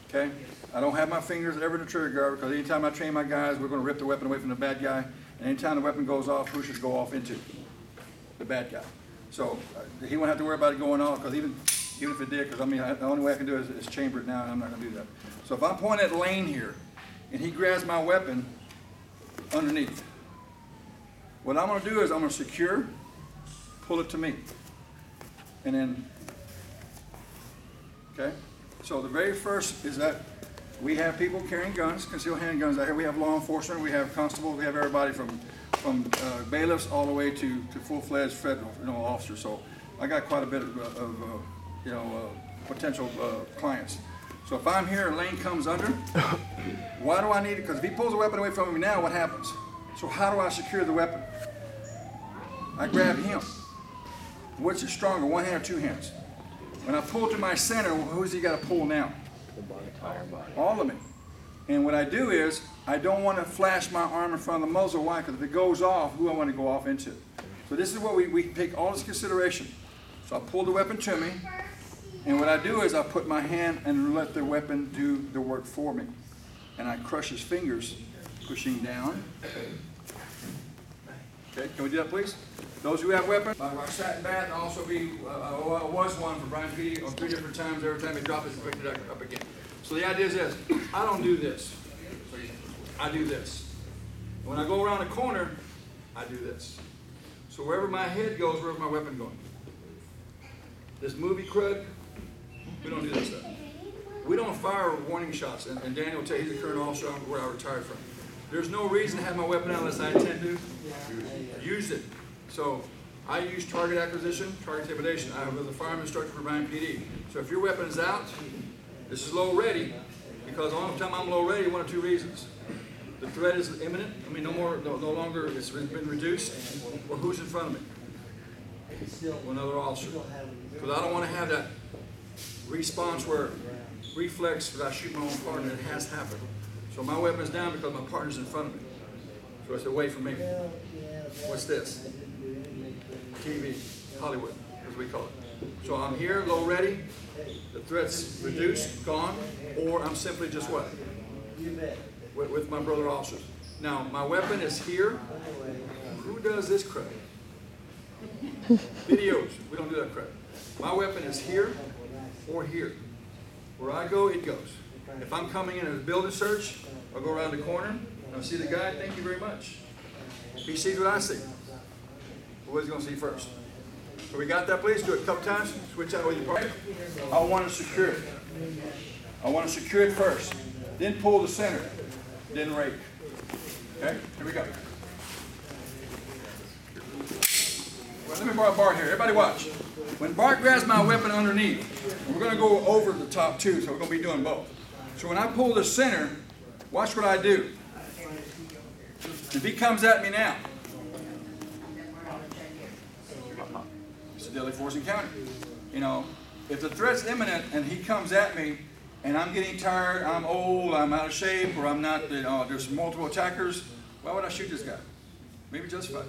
Okay, I don't have my fingers ever in the trigger guard because anytime I train my guys, we're going to rip the weapon away from the bad guy. And anytime the weapon goes off, who should go off into? The bad guy. So he won't have to worry about it going off because even if it did, because I mean the only way I can do it is chamber it now, and I'm not going to do that. So if I'm pointing at Lane here, and he grabs my weapon underneath, what I'm going to do is I'm going to secure, pull it to me, and then. Okay, so the very first is that we have people carrying guns, concealed handguns out here. We have law enforcement, we have constables, we have everybody from bailiffs all the way to full-fledged federal officers. So I got quite a bit of potential clients. So if I'm here and Lane comes under, why do I need it? Because if he pulls a weapon away from me now, what happens? So how do I secure the weapon? I grab him. Which is stronger, one hand or two hands? When I pull to my center, who's he got to pull now? All of me. And what I do is, I don't want to flash my arm in front of the muzzle. Why? Because if it goes off, who I want to go off into? So this is what we take all this consideration. So I pull the weapon to me, and what I do is I put my hand and let the weapon do the work for me. And I crush his fingers, pushing down. Okay, can we do that, please? Those who have weapons, I sat in bat and also I was one for Brian P. on 3 different times. Every time he dropped it, he picked it up again. So the idea is this: I don't do this. I do this. When I go around a corner, I do this. So wherever my head goes, wherever my weapon going. This movie crud, we don't do that stuff. We don't fire warning shots. And Daniel will tell you, he's a current officer where I retired from. There's no reason to have my weapon out unless I intend to use it. So I use target acquisition, target intimidation. I was a firearm instructor for Bryan PD. So if your weapon is out, this is low ready, because all the time I'm low ready, one of 2 reasons. The threat is imminent. I mean, no longer, it's been reduced. Or who's in front of me? Well, another officer. Because I don't want to have that response where reflex that I shoot my own partner. It has happened. So my weapon is down because my partner's in front of me. So it's away from me. What's this? TV, Hollywood, as we call it. So I'm here, low ready. The threat's reduced, gone, or I'm simply just what? With my brother officers. Now, my weapon is here. Who does this crap? Videos. We don't do that crap. My weapon is here or here. Where I go, it goes. If I'm coming in a building search, I'll go around the corner, and I'll see the guy, thank you very much. He sees what I see. What is he going to see first? So we got that, please? Do it a couple times. Switch out with your partner. I want to secure it. I want to secure it first. Then pull the center. Then rake. Okay? Here we go. Well, let me borrow Bart here. Everybody watch. When Bart grabs my weapon underneath, we're going to go over the top too, so we're going to be doing both. So when I pull the center, watch what I do. If he comes at me now, it's a deadly force encounter. You know, if the threat's imminent and he comes at me and I'm getting tired, I'm old, I'm out of shape, or I'm not, you know, there's multiple attackers, why would I shoot this guy? Maybe justified.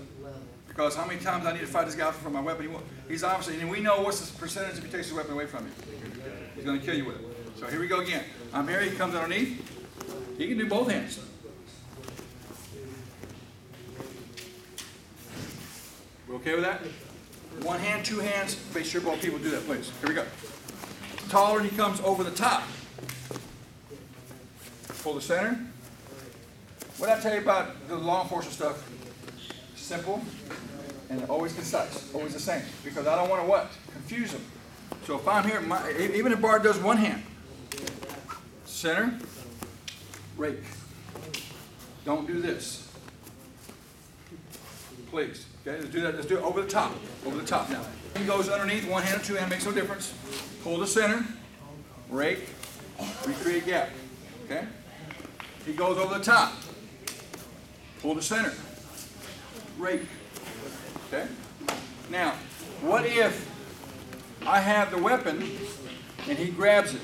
Because how many times I need to fight this guy for my weapon? He's obviously, and we know what's the percentage if he takes his weapon away from you. He's going to kill you with it. So here we go again. I'm here, he comes underneath. He can do both hands. We okay with that? One hand, two hands. Make sure both people do that, please. Here we go. Taller, he comes over the top. Pull the center. What did I tell you about the law enforcement stuff? Simple and always concise, always the same. Because I don't want to what? Confuse them. So if I'm here, even if Bart does one hand, center, rake. Don't do this. Please. Okay, let's do that. Let's do it over the top. Over the top now. He goes underneath, one hand or two hand, makes no difference. Pull the center, rake, recreate gap. Okay? He goes over the top. Pull the center, rake. Okay? Now, what if I have the weapon and he grabs it?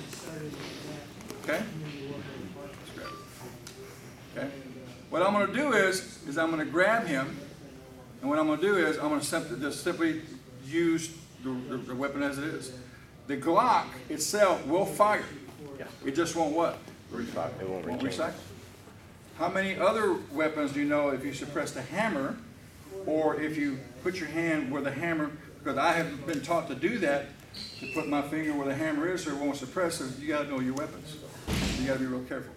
Okay? Let's grab it. Okay? What I'm going to do is I'm going to grab him, and what I'm going to do is I'm going to just simply use the weapon as it is. The Glock itself will fire. It just won't what? Recycle. It won't recycle. How many other weapons do you know if you suppress the hammer, or if you put your hand where the hammer, because I have been taught to do that, to put my finger where the hammer is so it won't suppress it, you got to know your weapons. You got to be real careful.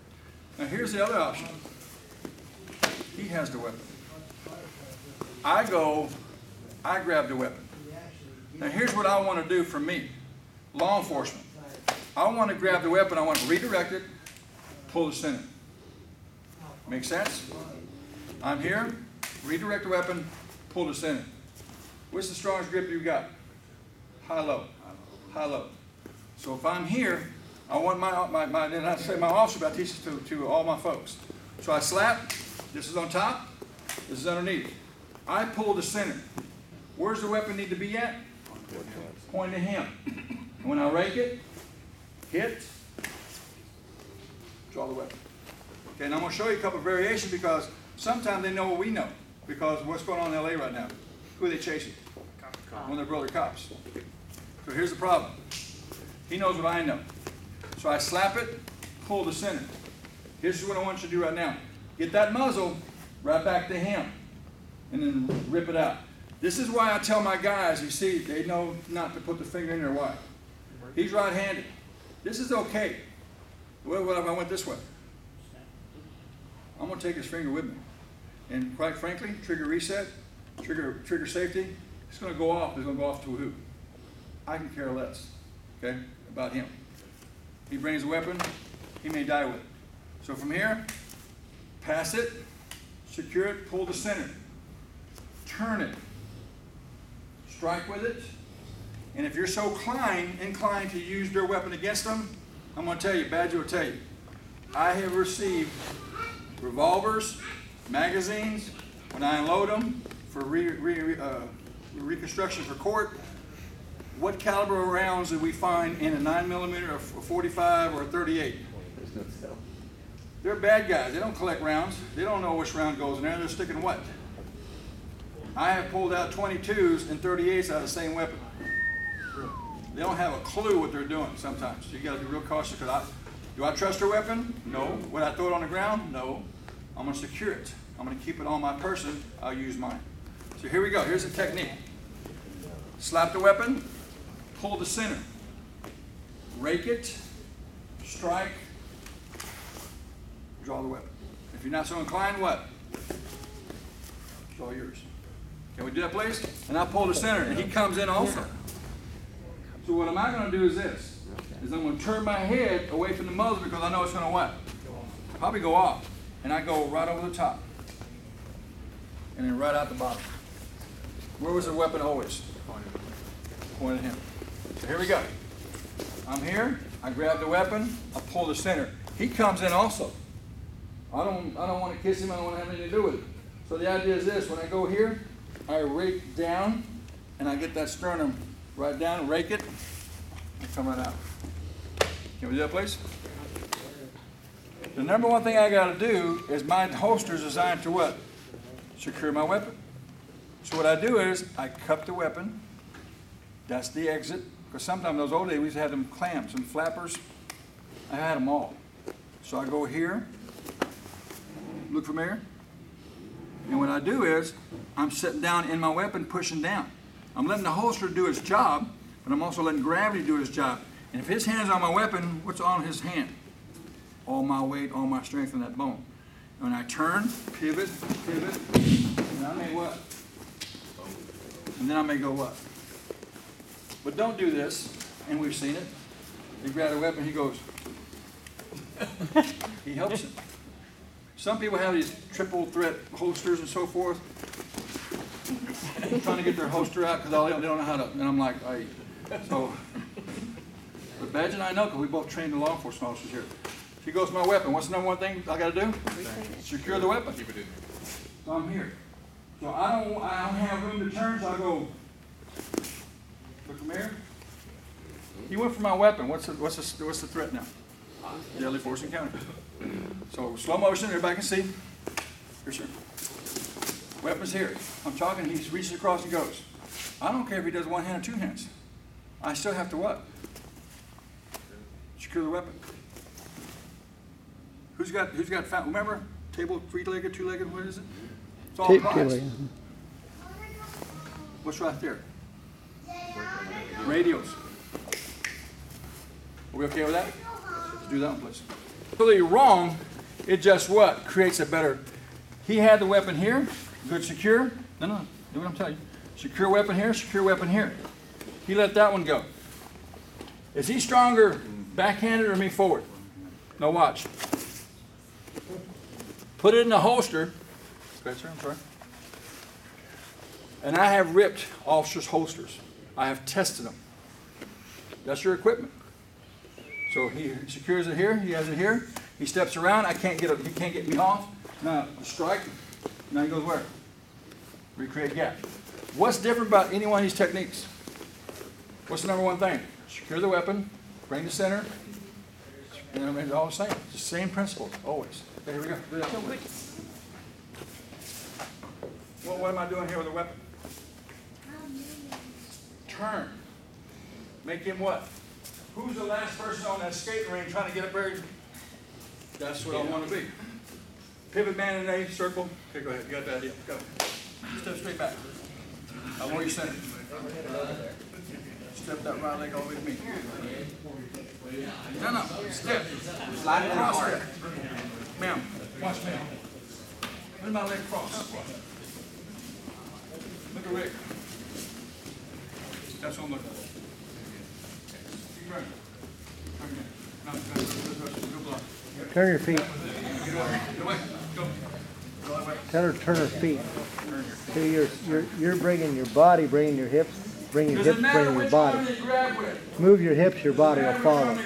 Now here's the other option. He has the weapon. I grab the weapon. Now here's what I want to do for me, law enforcement. I want to grab the weapon, I want to redirect it, pull the center. Make sense? I'm here, redirect the weapon, pull the center. What's the strongest grip you've got? High-low. High-low. So if I'm here, I want and I say my officer, but I teach this to all my folks. So I slap, this is on top, this is underneath. I pull the center. Where's the weapon need to be at? Point to him. And when I rake it, hit, draw the weapon. Okay, and I'm going to show you a couple of variations because sometimes they know what we know. Because what's going on in LA right now? Who are they chasing? One of their brother cops. So here's the problem. He knows what I know. So I slap it, pull the center. Here's what I want you to do right now. Get that muzzle right back to him. And then rip it out. This is why I tell my guys, you see, they know not to put the finger in there. Why? He's right-handed. This is okay. What if I went this way? I'm going to take his finger with me. And quite frankly, trigger reset, trigger safety, it's going to go off. It's going to go off to a hoop. I can care less, okay, about him. He brings a weapon, he may die with it. So from here, pass it, secure it, pull the center, turn it, strike with it, and if you're so inclined to use their weapon against them, I'm going to tell you, Badger will tell you, I have received revolvers, magazines, when I unload them for reconstruction for court. What caliber of rounds did we find in a 9mm, a 45, or a 38? They're bad guys. They don't collect rounds. They don't know which round goes in there. They're sticking what? I have pulled out 22s and 38s out of the same weapon. They don't have a clue what they're doing sometimes. So you got to be real cautious. Do I trust their weapon? No. Would I throw it on the ground? No. I'm going to secure it. I'm going to keep it on my person. I'll use mine. So here we go. Here's the technique. Slap the weapon. Pull the center. Rake it. Strike. Draw the weapon. If you're not so inclined, what? It's all yours. Can we do that, please? And I pull the center, and he comes in also. So what am I going to do is this, is I'm going to turn my head away from the muzzle because I know it's going to what? Probably go off. And I go right over the top. And then right out the bottom. Where was the weapon always? Pointed at him. So here we go. I'm here, I grab the weapon, I pull the center. He comes in also. I don't want to kiss him, I don't want to have anything to do with it. So the idea is this, when I go here, I rake down, and I get that sternum right down, rake it, and come right out. Can we do that, please? The number one thing I got to do is my holster is designed to what? Secure my weapon. So what I do is I cup the weapon. That's the exit. Because sometimes those old days we used to have them clamps and flappers. I had them all. So I go here, look from here, and what I do is I'm sitting down in my weapon, pushing down. I'm letting the holster do its job, but I'm also letting gravity do its job. And if his hand's on my weapon, what's on his hand? All my weight, all my strength in that bone. And when I turn, pivot, and I may what? And then I may go what? But don't do this, and we've seen it. You grab a weapon, he goes. He helps him. Some people have these triple threat holsters and so forth. Trying to get their holster out because they don't know how to, and I'm like, hey. So, but Badge and I know because we both trained the law enforcement officers here. If he goes to my weapon, what's the number one thing I got to do? Secure the weapon. So I'm here. So I don't have room to turn, so I go. Look from here. He went for my weapon. What's the threat now? Deadly force encounter. So slow motion, everybody can see. Here, sir. Weapon's here. I'm talking, he reaches across and goes. I don't care if he does one hand or two hands. I still have to what? Secure the weapon. Who's got remember? Table, three-legged, two-legged, what is it? It's all prize. What's right there? Radios. Are we okay with that? Let's do that one, please. Completely wrong. It just what? Creates a better. He had the weapon here, good secure. No, do what I'm telling you. Secure weapon here, secure weapon here. He let that one go. Is he stronger backhanded or me forward? No, watch. Put it in the holster. Go ahead, sir, I'm sorry. And I have ripped officers' holsters. I have tested them. That's your equipment. So he secures it here. He has it here. He steps around. He can't get me off. Now strike. Now he goes where? Recreate gap. What's different about any one of these techniques? What's the number one thing? Secure the weapon. Bring the center. And it's all the same. It's the same principle always. Okay, here we go. Do that. What am I doing here with the weapon? Turn. Make him what? Who's the last person on that skating ring trying to get up there? That's what I want to be. Pivot man in a circle. Okay, go ahead. You got that idea. Go. Step straight back. I want you center. Step that right leg all the way to me. No. Step. Slide it across there. Ma'am. Watch me. Let my leg cross. Look at Rick. That's what I'm looking for. Keep running. Turn your feet. Get away. Go. Go that way. Tell her to turn her feet. So you're bringing your body, bringing your hips, bringing your hips, bringing your body. Move your hips, your body will follow.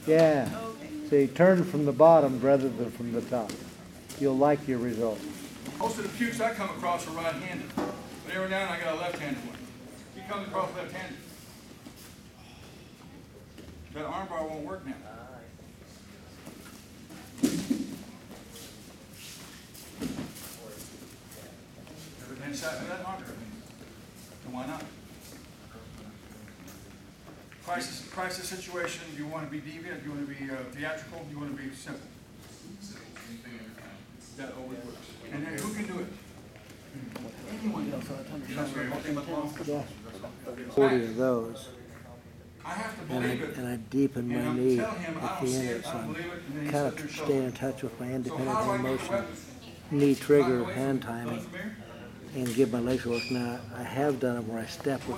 Yeah. See, turn from the bottom rather than from the top. You'll like your result. Most of the pukes I come across are right-handed, but every now and then I got a left-handed one. He comes across left-handed. That arm bar won't work now. Everything sat in that arm bar. And why not? Crisis situation, you want to be deviant, you want to be theatrical, you want to be simple. That always works. And then who can do it? Anyone else. 40 of those. I have to believe it. And I deepen my knee at the end, so I'm kind of staying in touch with my independent hand motion, knee trigger, hand timing. and get my legs work. Now, I have done them where I step with